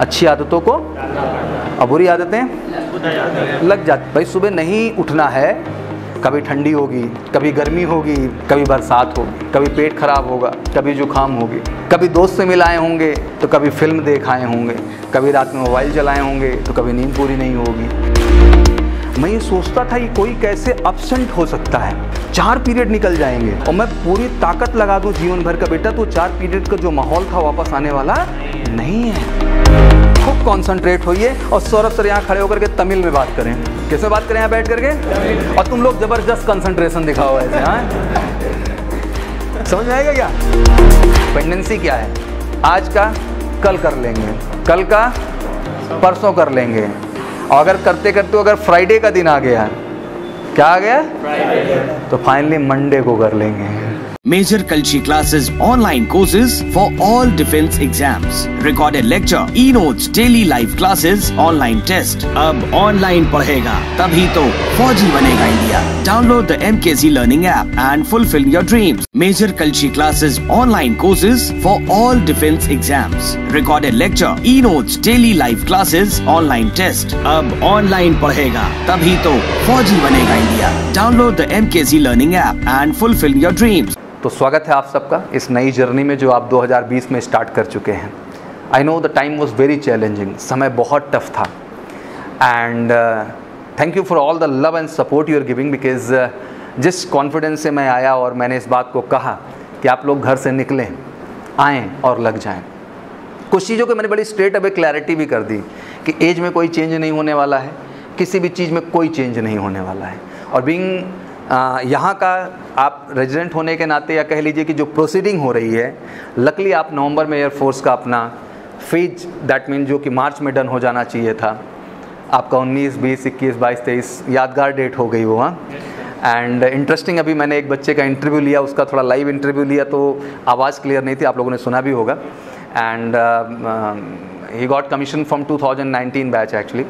अच्छी आदतों को और बुरी आदतें लग जाती। भाई सुबह नहीं उठना है, कभी ठंडी होगी, कभी गर्मी होगी, कभी बरसात होगी, कभी पेट खराब होगा, कभी जुकाम होगी, कभी दोस्त से मिलाए होंगे तो कभी फिल्म देख आए होंगे, कभी रात में मोबाइल चलाए होंगे तो कभी नींद पूरी नहीं होगी। मैं ये सोचता था ये कोई कैसे एब्सेंट हो सकता है, 4 पीरियड निकल जाएंगे और मैं पूरी ताकत लगा दूं जीवन भर का, बेटा तो 4 पीरियड का जो माहौल था वापस आने वाला नहीं है। खूब कॉन्सेंट्रेट होइए और सौरभ सर यहाँ खड़े होकर के तमिल में बात करें। कैसे बात करें यहाँ बैठ करके? और तुम लोग जबरदस्त कंसंट्रेशन दिखाओ ऐसे। हाँ, समझ में आएगा क्या? पेंडेंसी क्या है? आज का कल कर लेंगे, कल का परसों कर लेंगे, और अगर करते करते अगर फ्राइडे का दिन आ गया, क्या आ गया? फ्राइडे, तो फाइनली मंडे को कर लेंगे। Major Kalshi classes, online courses for all defense exams, recorded lecture, e-notes, daily live classes, online test. अब online पढ़ेगा तभी तो फौजी बनेगा India. Download the MKZ Learning app and fulfill your dreams. Major Kalshi classes, online courses for all defense exams, recorded lecture, e-notes, daily live classes, online test. अब online पढ़ेगा तभी तो फौजी बनेगा India. Download the MKZ Learning app and fulfill your dreams. तो स्वागत है आप सबका इस नई जर्नी में जो आप 2020 में स्टार्ट कर चुके हैं। I know the time was very challenging, समय बहुत टफ था, and thank you for all the love and support you are giving, because जिस कॉन्फिडेंस से मैं आया और मैंने इस बात को कहा कि आप लोग घर से निकलें, आएँ और लग जाएं। कुछ चीज़ों को मैंने बड़ी स्ट्रेट अवे क्लैरिटी भी कर दी कि एज में कोई चेंज नहीं होने वाला है, किसी भी चीज़ में कोई चेंज नहीं होने वाला है। और बीइंग यहाँ का आप रेजिडेंट होने के नाते, या कह लीजिए कि जो प्रोसीडिंग हो रही है, लकली आप नवंबर में एयरफोर्स का अपना फेज, दैट मीन जो कि मार्च में डन हो जाना चाहिए था, आपका 19, 20, 21, 22, 23 यादगार डेट हो गई वो। हाँ, एंड इंटरेस्टिंग, अभी मैंने एक बच्चे का इंटरव्यू लिया, उसका थोड़ा लाइव इंटरव्यू लिया तो आवाज़ क्लियर नहीं थी, आप लोगों ने सुना भी होगा। And he got commission from 2019 batch actually,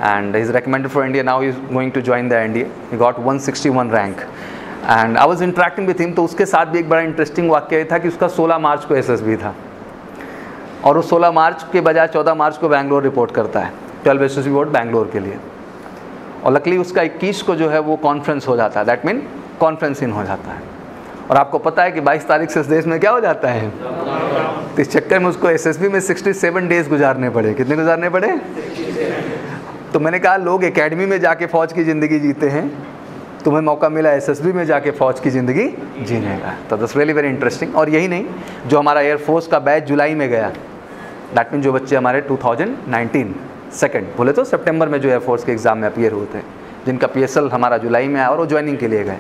and he's recommended for India. Now he's going to join the NDA. He got 161 rank, and I was interacting with him. तो उसके साथ भी एक बड़ा इंटरेस्टिंग वाक्य था कि उसका 16 मार्च को SSB था, और वो 16 मार्च के बजाय 14 मार्च को बैंगलोर रिपोर्ट करता है, 12 SSB बोर्ड बैंगलोर के लिए। और लकली उसका 21 को जो है वो कॉन्फ्रेंस हो जाता है, दैट मीन कॉन्फ्रेंस इन हो जाता है। और आपको पता है कि 22 तारीख से इस देश में क्या हो जाता है, तो इस चक्कर में उसको SSB में 67 डेज गुजारने पड़े। कितने गुजारने पड़े? तो मैंने कहा लोग एकेडमी में जाके फ़ौज की ज़िंदगी जीते हैं, तुम्हें मौका मिला SSB में जाके फ़ौज की ज़िंदगी जीने का। तो दैट्स रियली वेरी इंटरेस्टिंग। और यही नहीं, जो हमारा एयरफोर्स का बैच जुलाई में गया, दैट मीन जो बच्चे हमारे 2019 सेकेंड बोले तो सितंबर में जो एयरफोर्स के एग्ज़ाम में अपीयर हुए थे, जिनका PSL हमारा जुलाई में आया और वो ज्वाइनिंग के लिए गए,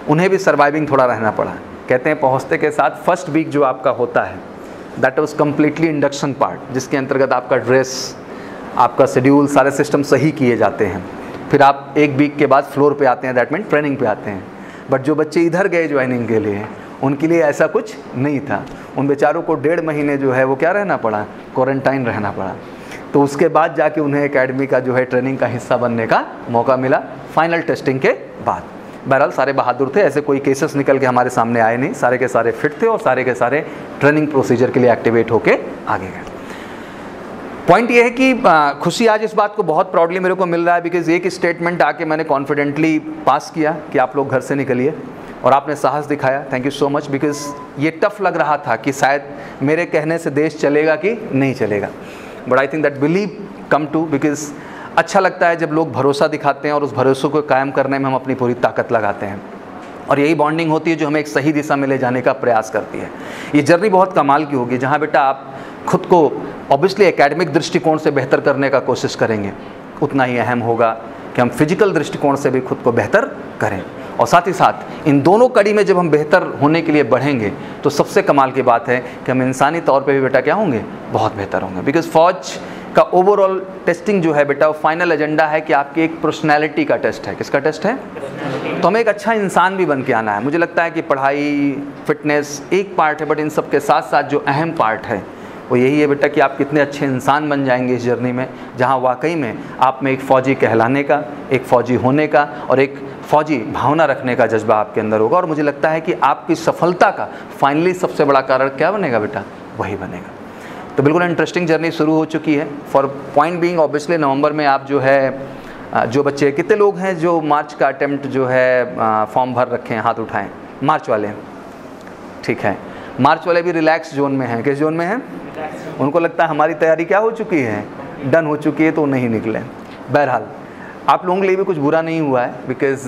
उन्हें भी सर्वाइविंग थोड़ा रहना पड़ा। कहते हैं पहुँचते के साथ फर्स्ट वीक जो आपका होता है, that was completely induction part, जिसके अंतर्गत आपका ड्रेस, आपका शेड्यूल, सारे सिस्टम सही किए जाते हैं। फिर आप एक वीक के बाद फ्लोर पे आते हैं, दैट मीन ट्रेनिंग पे आते हैं। बट जो बच्चे इधर गए ज्वाइनिंग के लिए, उनके लिए ऐसा कुछ नहीं था। उन बेचारों को 1.5 महीने जो है वो क्या रहना पड़ा, क्वारंटाइन रहना पड़ा। तो उसके बाद जाके उन्हें एकेडमी का जो है ट्रेनिंग का हिस्सा बनने का मौका मिला, फाइनल टेस्टिंग के बाद। बहरहाल सारे बहादुर थे, ऐसे कोई केसेस निकल के हमारे सामने आए नहीं, सारे के सारे फिट थे और सारे के सारे ट्रेनिंग प्रोसीजर के लिए एक्टिवेट होके आगे गए। पॉइंट ये है कि खुशी आज इस बात को बहुत प्राउडली मेरे को मिल रहा है, बिकॉज एक स्टेटमेंट आके मैंने कॉन्फिडेंटली पास किया कि आप लोग घर से निकलिए, और आपने साहस दिखाया। Thank you so much, because ये टफ लग रहा था कि शायद मेरे कहने से देश चलेगा कि नहीं चलेगा। But I think that believe come to, because अच्छा लगता है जब लोग भरोसा दिखाते हैं और उस भरोसे को कायम करने में हम अपनी पूरी ताकत लगाते हैं, और यही बॉन्डिंग होती है जो हमें एक सही दिशा में ले जाने का प्रयास करती है। ये जर्नी बहुत कमाल की होगी, जहाँ बेटा आप खुद को ऑब्वियसली एकेडमिक दृष्टिकोण से बेहतर करने का कोशिश करेंगे, उतना ही अहम होगा कि हम फिजिकल दृष्टिकोण से भी खुद को बेहतर करें। और साथ ही साथ इन दोनों कड़ी में जब हम बेहतर होने के लिए बढ़ेंगे, तो सबसे कमाल की बात है कि हम इंसानी तौर पे भी बेटा क्या होंगे, बहुत बेहतर होंगे। बिकॉज फौज का ओवरऑल टेस्टिंग जो है बेटा, वो फाइनल एजेंडा है कि आपकी एक पर्सनैलिटी का टेस्ट है। किसका टेस्ट है? तो हमें एक अच्छा इंसान भी बन के आना है। मुझे लगता है कि पढ़ाई, फिटनेस एक पार्ट है, बट इन सब के साथ साथ जो अहम पार्ट है वो यही है बेटा कि आप कितने अच्छे इंसान बन जाएंगे इस जर्नी में, जहाँ वाकई में आप में एक फ़ौजी कहलाने का, एक फ़ौजी होने का और एक फ़ौजी भावना रखने का जज्बा आपके अंदर होगा। और मुझे लगता है कि आपकी सफलता का फाइनली सबसे बड़ा कारण क्या बनेगा बेटा? वही बनेगा। तो बिल्कुल इंटरेस्टिंग जर्नी शुरू हो चुकी है। फॉर पॉइंट बीइंग ऑब्वियसली नवंबर में आप जो है जो बच्चे, कितने लोग हैं जो मार्च का अटेम्प्ट जो है फॉर्म भर रखे हैं, हाथ उठाएं। मार्च वाले, ठीक है, मार्च वाले भी रिलैक्स जोन में हैं। किस जोन में हैं? उनको लगता है हमारी तैयारी क्या हो चुकी है, डन हो चुकी है, तो नहीं निकले। बहरहाल आप लोगों के लिए भी कुछ बुरा नहीं हुआ है, बिकॉज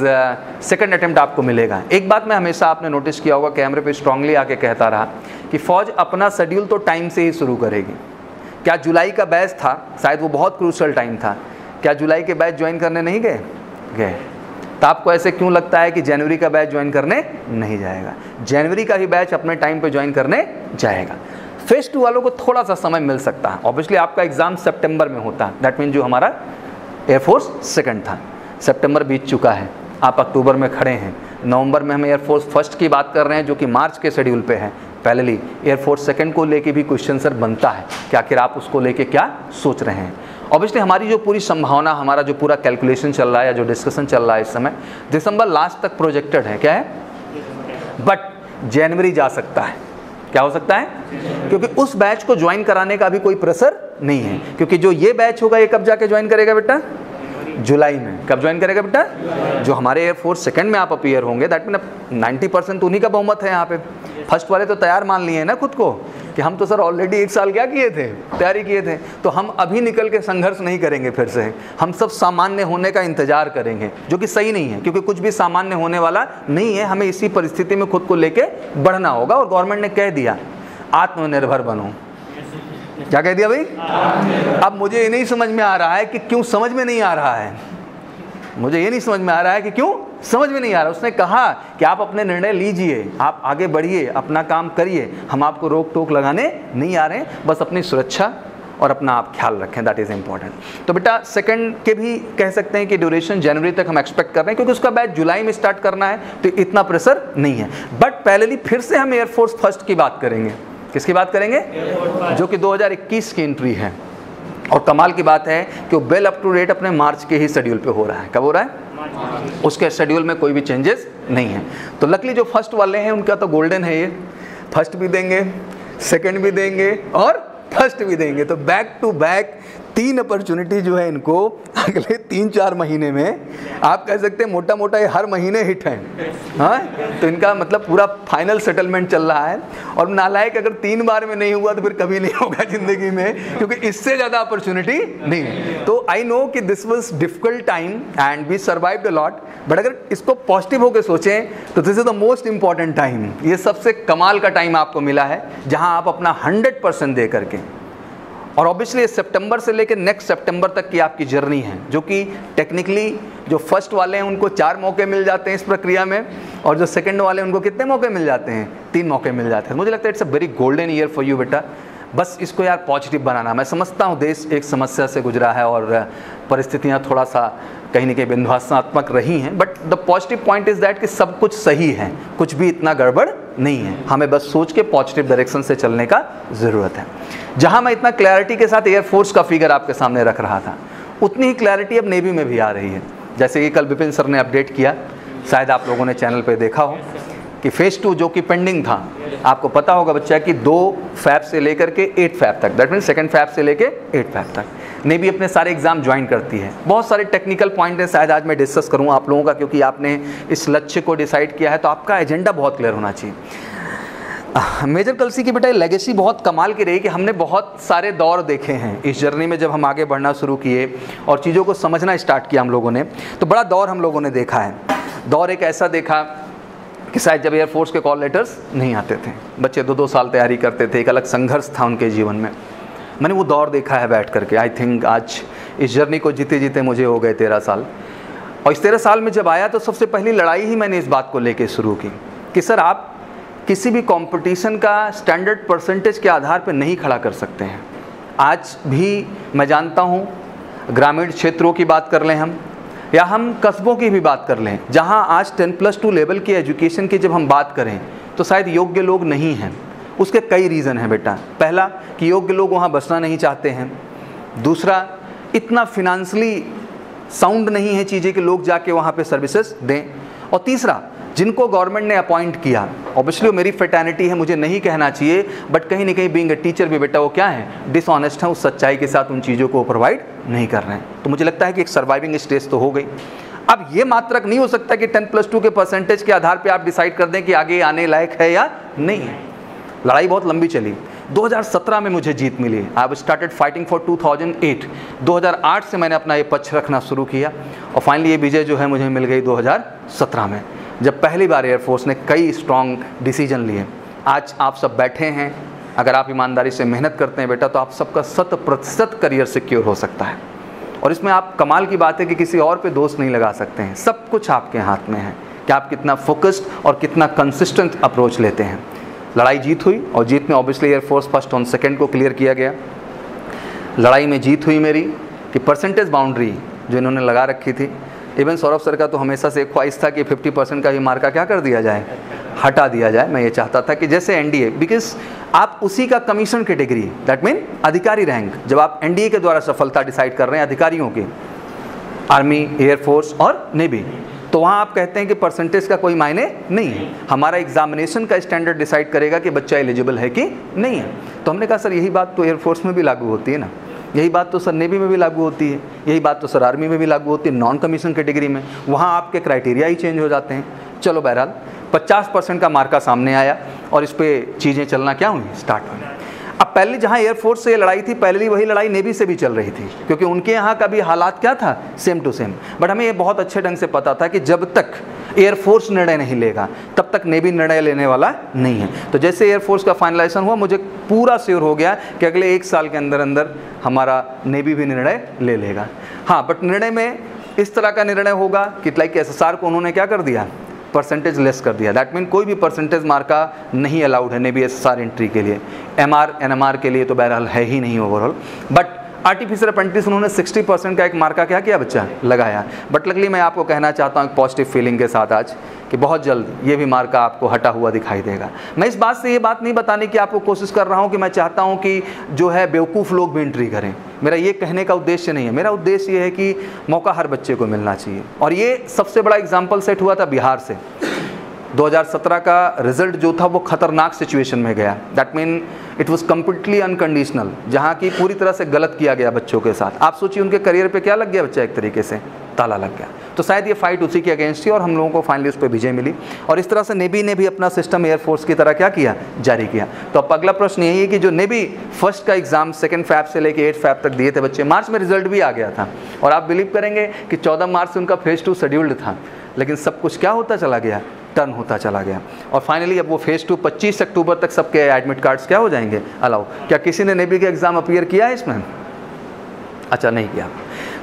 सेकंड अटेम्प्ट आपको मिलेगा। एक बात मैं हमेशा आपने नोटिस किया होगा, कैमरे पे स्ट्रांगली आके कहता रहा कि फ़ौज अपना शेड्यूल तो टाइम से ही शुरू करेगी। क्या जुलाई का बैच था, शायद वो बहुत क्रूशल टाइम था, क्या जुलाई के बैच ज्वाइन करने नहीं गए? तो आपको ऐसे क्यों लगता है कि जनवरी का बैच ज्वाइन करने नहीं जाएगा? जनवरी का ही बैच अपने टाइम पे ज्वाइन करने जाएगा। फेज 2 वालों को थोड़ा सा समय मिल सकता है। ऑब्वियसली आपका एग्जाम सितंबर में होता है, दैट मीन जो हमारा एयरफोर्स सेकंड था, सितंबर बीत चुका है, आप अक्टूबर में खड़े हैं। नवंबर में हम एयरफोर्स फर्स्ट की बात कर रहे हैं जो कि मार्च के शेड्यूल पे है। पहले एयरफोर्स सेकंड को लेके भी क्वेश्चन सर बनता है कि आखिर आप उसको लेके क्या सोच रहे हैं। ऑब्वियसली हमारी जो पूरी संभावना, हमारा जो पूरा कैलकुलेशन चल रहा है या जो डिस्कशन चल रहा है इस समय, दिसंबर लास्ट तक प्रोजेक्टेड है। क्या है? बट जनवरी जा सकता है। क्या हो सकता है? क्योंकि उस बैच को ज्वाइन कराने का अभी कोई प्रेशर नहीं है, क्योंकि जो ये बैच होगा ये कब जाके ज्वाइन करेगा बेटा? जुलाई में। कब ज्वाइन करेगा बेटा? जो हमारे एयरफोर्स सेकंड में आप अपीयर होंगे, दैट मीन 90% तो उन्हीं का बहुमत है यहाँ पे। फर्स्ट वाले तो तैयार मान लिए हैं ना खुद को कि हम तो सर ऑलरेडी 1 साल क्या किए थे, तैयारी किए थे, तो हम अभी निकल के संघर्ष नहीं करेंगे फिर से। हम सब सामान्य होने का इंतजार करेंगे, जो कि सही नहीं है, क्योंकि कुछ भी सामान्य होने वाला नहीं है। हमें इसी परिस्थिति में खुद को लेके बढ़ना होगा। और गवर्नमेंट ने कह दिया आत्मनिर्भर बनो। क्या कह दिया भाई? अब मुझे ये नहीं समझ में आ रहा है कि क्यों समझ में नहीं आ रहा है। मुझे ये नहीं समझ में आ रहा है कि क्यों समझ में नहीं आ रहा। उसने कहा कि आप अपने निर्णय लीजिए, आप आगे बढ़िए, अपना काम करिए, हम आपको रोक टोक लगाने नहीं आ रहे हैं, बस अपनी सुरक्षा और अपना आप ख्याल रखें, दैट इज़ इंपॉर्टेंट। तो बेटा सेकंड के भी कह सकते हैं कि ड्यूरेशन जनवरी तक हम एक्सपेक्ट कर रहे हैं, क्योंकि उसका बैच जुलाई में स्टार्ट करना है, तो इतना प्रेशर नहीं है। बट पहले फिर से हम एयरफोर्स फर्स्ट की बात करेंगे। किसकी बात करेंगे? जो कि 2021 की एंट्री है। और कमाल की बात है कि वो वेल अप टू डेट अपने मार्च के ही शेड्यूल पे हो रहा है। कब हो रहा है? उसके शेड्यूल में कोई भी चेंजेस नहीं है। तो लकली जो फर्स्ट वाले हैं उनका तो गोल्डन है, ये फर्स्ट भी देंगे, सेकंड भी देंगे और फर्स्ट भी देंगे। तो बैक टू बैक 3 अपॉर्चुनिटी जो है इनको अगले 3-4 महीने में, आप कह सकते हैं मोटा मोटा ये हर महीने हिट है। हाँ, तो इनका मतलब पूरा फाइनल सेटलमेंट चल रहा है। और नालायक अगर 3 बार में नहीं हुआ तो फिर कभी नहीं होगा ज़िंदगी में, क्योंकि इससे ज़्यादा अपॉर्चुनिटी नहीं है। तो आई नो कि this was difficult time and we survived a lot, but अगर इसको पॉजिटिव होकर सोचें तो this is the most important time. ये सबसे कमाल का टाइम आपको मिला है, जहाँ आप अपना 100% दे करके, और ऑब्वियसली सितंबर से लेकर नेक्स्ट सितंबर तक की आपकी जर्नी है, जो कि टेक्निकली जो फर्स्ट वाले हैं उनको 4 मौके मिल जाते हैं इस प्रक्रिया में, और जो सेकंड वाले हैं उनको कितने मौके मिल जाते हैं? 3 मौके मिल जाते हैं। मुझे लगता है it's a very golden year for you बेटा। बस इसको यार पॉजिटिव बनाना। मैं समझता हूँ देश एक समस्या से गुजरा है और परिस्थितियाँ थोड़ा सा कहीं ना कहीं विध्वंसात्मक रही हैं, but the positive point is that कि सब कुछ सही है, कुछ भी इतना गड़बड़ नहीं है। हमें बस सोच के पॉजिटिव डायरेक्शन से चलने का ज़रूरत है। जहाँ मैं इतना क्लैरिटी के साथ एयरफोर्स का फिगर आपके सामने रख रहा था, उतनी ही क्लैरिटी अब नेवी में भी आ रही है। जैसे कि कल विपिन सर ने अपडेट किया, शायद आप लोगों ने चैनल पे देखा हो कि फेज़ 2 जो कि पेंडिंग था, आपको पता होगा बच्चा कि 2 फैब से लेकर के 8 फैब तक, दैट मीन सेकंड फैब से लेके 8 फैब तक नेवी अपने सारे एग्जाम ज्वाइन करती है। बहुत सारे टेक्निकल पॉइंट हैं, शायद आज मैं डिस्कस करूँ आप लोगों का, क्योंकि आपने इस लक्ष्य को डिसाइड किया है तो आपका एजेंडा बहुत क्लियर होना चाहिए। मेजर कलसी की बेटा लेगेसी बहुत कमाल की रही कि हमने बहुत सारे दौर देखे हैं इस जर्नी में। जब हम आगे बढ़ना शुरू किए और चीज़ों को समझना स्टार्ट किया हम लोगों ने, तो बड़ा दौर हम लोगों ने देखा है। दौर एक ऐसा देखा कि शायद जब एयरफोर्स के कॉल लेटर्स नहीं आते थे, बच्चे 2-2 साल तैयारी करते थे, एक अलग संघर्ष था उनके जीवन में। मैंने वो दौर देखा है बैठ करके। आई थिंक आज इस जर्नी को जीते जीते मुझे हो गए 13 साल, और इस 13 साल में जब आया तो सबसे पहली लड़ाई ही मैंने इस बात को लेके शुरू की कि सर आप किसी भी कंपटीशन का स्टैंडर्ड परसेंटेज के आधार पर नहीं खड़ा कर सकते हैं। आज भी मैं जानता हूँ, ग्रामीण क्षेत्रों की बात कर लें हम, या हम कस्बों की भी बात कर लें, जहाँ आज 10+2 लेवल की एजुकेशन की जब हम बात करें तो शायद योग्य लोग नहीं हैं। उसके कई रीज़न हैं बेटा। पहला कि योग्य लोग वहाँ बसना नहीं चाहते हैं। दूसरा, इतना फिनेंशियली साउंड नहीं है चीज़ें कि लोग जाके वहाँ पे सर्विसेज दें। और तीसरा, जिनको गवर्नमेंट ने अपॉइंट किया, ऑब्वियसली वो मेरी फ्रेटर्निटी है, मुझे नहीं कहना चाहिए, बट कहीं ना कहीं बीइंग ए टीचर भी बेटा वो क्या है, डिसऑनेस्ट है, उस सच्चाई के साथ उन चीज़ों को प्रोवाइड नहीं कर रहे हैं। तो मुझे लगता है कि एक सर्वाइविंग स्टेज तो हो गई। अब ये मात्रक नहीं हो सकता कि 10+2 के परसेंटेज के आधार पे आप डिसाइड कर दें कि आगे आने लायक है या नहीं है। लड़ाई बहुत लंबी चली। 2017 में मुझे जीत मिली। I started fighting for 2008। 2008 से मैंने अपना ये पक्ष रखना शुरू किया और फाइनली ये विजय जो है मुझे मिल गई 2017 में, जब पहली बार एयरफोर्स ने कई स्ट्रॉन्ग डिसीजन लिए। आज आप सब बैठे हैं, अगर आप ईमानदारी से मेहनत करते हैं बेटा तो आप सबका 100% करियर सिक्योर हो सकता है। और इसमें आप कमाल की बात है कि किसी और पे दोष नहीं लगा सकते हैं, सब कुछ आपके हाथ में है कि आप कितना फोकस्ड और कितना कंसिस्टेंट अप्रोच लेते हैं। लड़ाई जीत हुई और जीत में obviously air force first on second को क्लियर किया गया। लड़ाई में जीत हुई मेरी कि परसेंटेज बाउंड्री जो इन्होंने लगा रखी थी, इवन सौरभ सर का तो हमेशा से एक ख्वाहिश था कि 50% का भी मार्का क्या कर दिया जाए, हटा दिया जाए। मैं ये चाहता था कि जैसे एनडीए, बिकॉज आप उसी का कमीशन कैटेगरी, दैट मीन अधिकारी रैंक, जब आप एनडीए के द्वारा सफलता डिसाइड कर रहे हैं अधिकारियों की, आर्मी, एयरफोर्स और नेवी, तो वहाँ आप कहते हैं कि परसेंटेज का कोई मायने नहीं है, हमारा एग्जामिनेशन का स्टैंडर्ड डिसाइड करेगा कि बच्चा एलिजिबल है कि नहीं है। तो हमने कहा सर यही बात तो एयरफोर्स में भी लागू होती है ना, यही बात तो सर नेवी में भी लागू होती है, यही बात तो सर आर्मी में भी लागू होती है, नॉन कमीशन कैटेगरी में, वहाँ आपके क्राइटेरिया ही चेंज हो जाते हैं। चलो बहरहाल 50% का मार्का सामने आया और इस पर चीज़ें चलना क्या हुई, स्टार्ट हुई। अब पहले जहाँ एयरफोर्स से ये लड़ाई थी, पहले वही लड़ाई नेवी से भी चल रही थी, क्योंकि उनके यहाँ का भी हालात क्या था, सेम टू सेम। बट हमें ये बहुत अच्छे ढंग से पता था कि जब तक एयरफोर्स निर्णय नहीं लेगा तब तक नेवी निर्णय लेने वाला नहीं है। तो जैसे एयरफोर्स का फाइनलाइजेशन हुआ, मुझे पूरा श्योर हो गया कि अगले 1 साल के अंदर अंदर हमारा नेवी भी निर्णय ले लेगा। हाँ, बट निर्णय में इस तरह का निर्णय होगा कि लाइक एसएसआर को उन्होंने क्या कर दिया, परसेंटेज लेस कर दिया। दैट मीन कोई भी परसेंटेज मार्का नहीं अलाउड है नेवी एसएसआर एंट्री के लिए, एमआर एनएमआर के लिए तो बहरहाल है ही नहीं ओवरऑल। बट आर्टिफिशियल अप्रेंटिस उन्होंने 60% का एक मार्का क्या किया बच्चा, लगाया। बट लकली मैं आपको कहना चाहता हूँ एक पॉजिटिव फीलिंग के साथ आज कि बहुत जल्द ये भी मार्का आपको हटा हुआ दिखाई देगा। मैं इस बात से ये बात नहीं बताने की आपको कोशिश कर रहा हूँ कि मैं चाहता हूँ कि जो है बेवकूफ़ लोग भी एंट्री करें, मेरा ये कहने का उद्देश्य नहीं है। मेरा उद्देश्य ये है कि मौका हर बच्चे को मिलना चाहिए। और ये सबसे बड़ा एग्जाम्पल सेट हुआ था बिहार से। 2017 का रिजल्ट जो था वो खतरनाक सिचुएशन में गया, that mean it was completely unconditional, जहाँ की पूरी तरह से गलत किया गया बच्चों के साथ। आप सोचिए उनके करियर पे क्या लग गया, बच्चा एक तरीके से ताला लग गया। तो शायद ये फाइट उसी के अगेंस्ट थी और हम लोगों को फाइनली उस पर विजय मिली। और इस तरह से नेवी ने भी अपना सिस्टम एयरफोर्स की तरह क्या किया, जारी किया। तो अब अगला प्रश्न यही है कि जो नेवी फर्स्ट का एग्जाम 2 फैब से लेकर 8 फैब तक दिए थे बच्चे, मार्च में रिजल्ट भी आ गया था। और आप बिलीव करेंगे कि 14 मार्च से उनका फेज़ 2 शेड्यूल्ड था, लेकिन सब कुछ क्या होता चला गया, टर्न होता चला गया। और फाइनली अब वो फेज़ 2 25 अक्टूबर तक सबके एडमिट कार्ड्स क्या हो जाएंगे, अलाउ। क्या किसी ने नेवी के एग्ज़ाम अपीयर किया है इसमें? अच्छा, नहीं किया।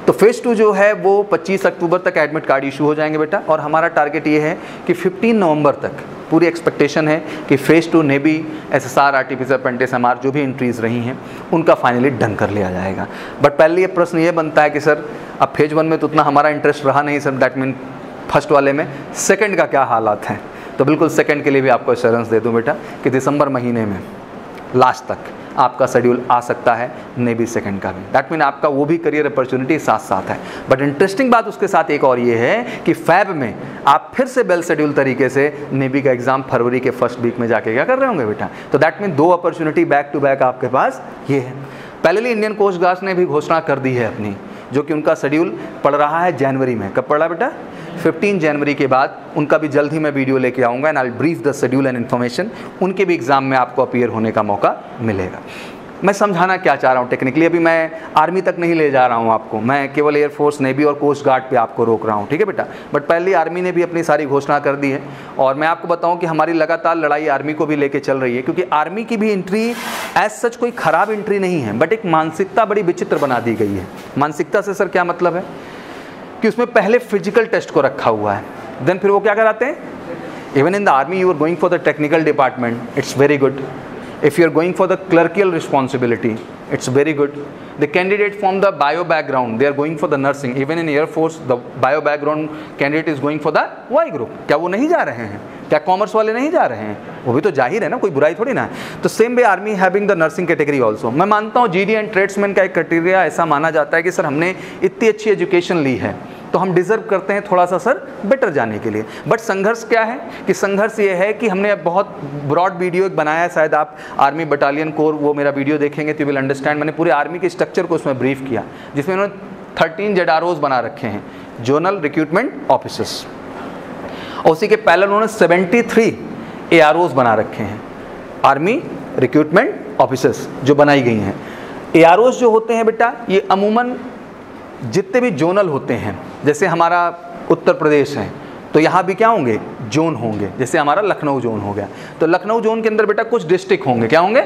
तो फेज़ 2 जो है वो 25 अक्टूबर तक एडमिट कार्ड इशू हो जाएंगे बेटा। और हमारा टारगेट ये है कि 15 नवंबर तक पूरी एक्सपेक्टेशन है कि phase 2 navy, SSR, artificial apprentice, MR जो भी एंट्रीज रही हैं उनका फाइनली डन कर लिया जाएगा। बट पहले ये प्रश्न ये बनता है कि सर अब फेज़ 1 में तो उतना हमारा इंटरेस्ट रहा नहीं सर, दैट मीन फर्स्ट वाले में, सेकंड का क्या हालात हैं? तो बिल्कुल सेकंड के लिए भी आपको एश्योरेंस दे दूं बेटा कि दिसंबर महीने में लास्ट तक आपका शेड्यूल आ सकता है नेवी सेकंड का भी। दैट मीन आपका वो भी करियर अपॉर्चुनिटी साथ साथ है। बट इंटरेस्टिंग बात उसके साथ एक और ये है कि फैब में आप फिर से वेल शेड्यूल तरीके से नेवी का एग्जाम फरवरी के फर्स्ट वीक में जाके क्या कर रहे होंगे बेटा। तो that mean 2 opportunity back to back आपके पास ये है। पहले इंडियन कोस्ट गार्ड ने भी घोषणा कर दी है अपनी, जो कि उनका शेड्यूल पड़ रहा है जनवरी में। कब पड़ रहा है बेटा? 15 जनवरी के बाद। उनका भी जल्द ही मैं वीडियो लेके आऊँगा and I brief the schedule and information. उनके भी एग्ज़ाम में आपको अपीयर होने का मौका मिलेगा। मैं समझाना क्या चाह रहा हूँ टेक्निकली, अभी मैं आर्मी तक नहीं ले जा रहा हूँ आपको, मैं केवल एयरफोर्स, नेवी और कोस्ट गार्ड पे आपको रोक रहा हूँ, ठीक है बेटा। बट पहले आर्मी ने भी अपनी सारी घोषणा कर दी है और मैं आपको बताऊँ कि हमारी लगातार लड़ाई आर्मी को भी लेके चल रही है, क्योंकि आर्मी की भी एंट्री एज सच कोई ख़राब एंट्री नहीं है, बट एक मानसिकता बड़ी विचित्र बना दी गई है। मानसिकता से सर क्या मतलब है कि उसमें पहले फिजिकल टेस्ट को रखा हुआ है, देन फिर वो क्या कराते हैं, even in the army you are going for the technical department, it's very good. If you are going for the clerical responsibility, it's very good. The candidate from the bio background, they are going for the nursing. Even in Air Force, the bio background candidate is going for the Y group. क्या वो नहीं जा रहे हैं? क्या commerce वाले नहीं जा रहे हैं? वो भी तो जाहिर है ना, कोई बुराई थोड़ी ना है. तो same way army having the nursing category also. मैं मानता हूँ जीडी एंड ट्रेड्समैन का एक क्राइटेरिया ऐसा माना जाता है कि सर हमने इतनी अच्छी एजुकेशन ली है, तो हम डिज़र्व करते हैं थोड़ा सा सर बेटर जाने के लिए। बट संघर्ष क्या है कि संघर्ष ये है कि हमने अब बहुत ब्रॉड वीडियो एक बनाया है, शायद आप आर्मी बटालियन कोर वो मेरा वीडियो देखेंगे तो यू विल अंडरस्टैंड। मैंने पूरे आर्मी के स्ट्रक्चर को उसमें ब्रीफ किया, जिसमें उन्होंने 13 ZROs बना रखे हैं, जोनल रिक्रूटमेंट ऑफिसर्स, और उसी के पैरेलल उन्होंने 73 AROs बना रखे हैं, आर्मी रिक्रूटमेंट ऑफिसर्स जो बनाई गई हैं। AROs जो होते हैं बेटा, ये अमूमन जितने भी जोनल होते हैं, जैसे हमारा उत्तर प्रदेश है तो यहाँ भी क्या होंगे, जोन होंगे। जैसे हमारा लखनऊ जोन हो गया, तो लखनऊ जोन के अंदर बेटा कुछ डिस्ट्रिक्ट होंगे, क्या होंगे,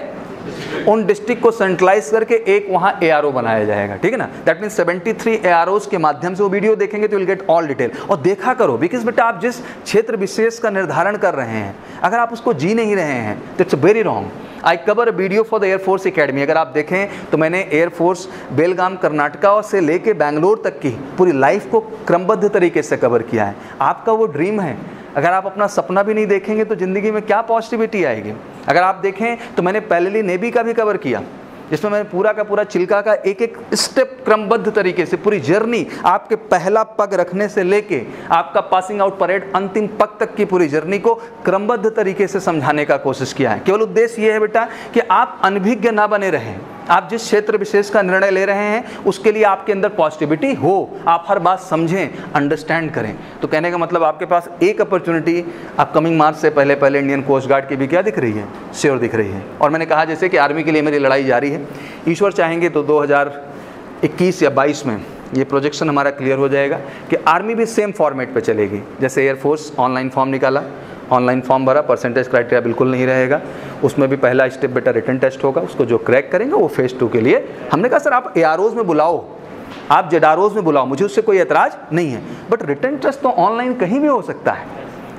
उन डिस्ट्रिक्ट को सेंट्रलाइज करके एक वहाँ ARO बनाया जाएगा, ठीक है ना। दैट मीन्स 73 AROs के माध्यम से वो वीडियो देखेंगे तो विल गेट ऑल डिटेल। और देखा करो, बिकॉज बेटा आप जिस क्षेत्र विशेष का निर्धारण कर रहे हैं, अगर आप उसको जी नहीं रहे हैं तो it's very wrong. I cover a video for the air force academy, अगर आप देखें तो मैंने एयरफोर्स बेलगाम कर्नाटका से लेके बैंगलोर तक की पूरी लाइफ को क्रमबद्ध तरीके से कवर किया है। आपका वो ड्रीम है, अगर आप अपना सपना भी नहीं देखेंगे तो ज़िंदगी में क्या पॉजिटिविटी आएगी। अगर आप देखें तो मैंने पैरेलली नेवी का भी कवर किया, जिसमें मैंने पूरा का पूरा चिल्का का एक एक स्टेप क्रमबद्ध तरीके से पूरी जर्नी, आपके पहला पग रखने से लेके आपका पासिंग आउट परेड अंतिम पग तक की पूरी जर्नी को क्रमबद्ध तरीके से समझाने का कोशिश किया है। केवल उद्देश्य ये है बेटा कि आप अनभिज्ञ ना बने रहें, आप जिस क्षेत्र विशेष का निर्णय ले रहे हैं उसके लिए आपके अंदर पॉजिटिविटी हो, आप हर बात समझें, अंडरस्टैंड करें। तो कहने का मतलब आपके पास एक अपॉर्चुनिटी अपकमिंग मार्च से पहले पहले इंडियन कोस्ट गार्ड की भी क्या दिख रही है, श्योर दिख रही है। और मैंने कहा जैसे कि आर्मी के लिए मेरी लड़ाई जारी है, ईश्वर चाहेंगे तो 2021 या 22 में ये प्रोजेक्शन हमारा क्लियर हो जाएगा कि आर्मी भी सेम फॉर्मेट पे चलेगी। जैसे एयरफोर्स ऑनलाइन फॉर्म निकाला, ऑनलाइन फॉर्म भरा, परसेंटेज क्राइटेरिया बिल्कुल नहीं रहेगा, उसमें भी पहला स्टेप बेटा रिटन टेस्ट होगा, उसको जो क्रैक करेंगे वो फेज़ 2 के लिए। हमने कहा सर आप AROs में बुलाओ, आप ZROs में बुलाओ, मुझे उससे कोई एतराज़ नहीं है, बट रिटन टेस्ट तो ऑनलाइन कहीं भी हो सकता है,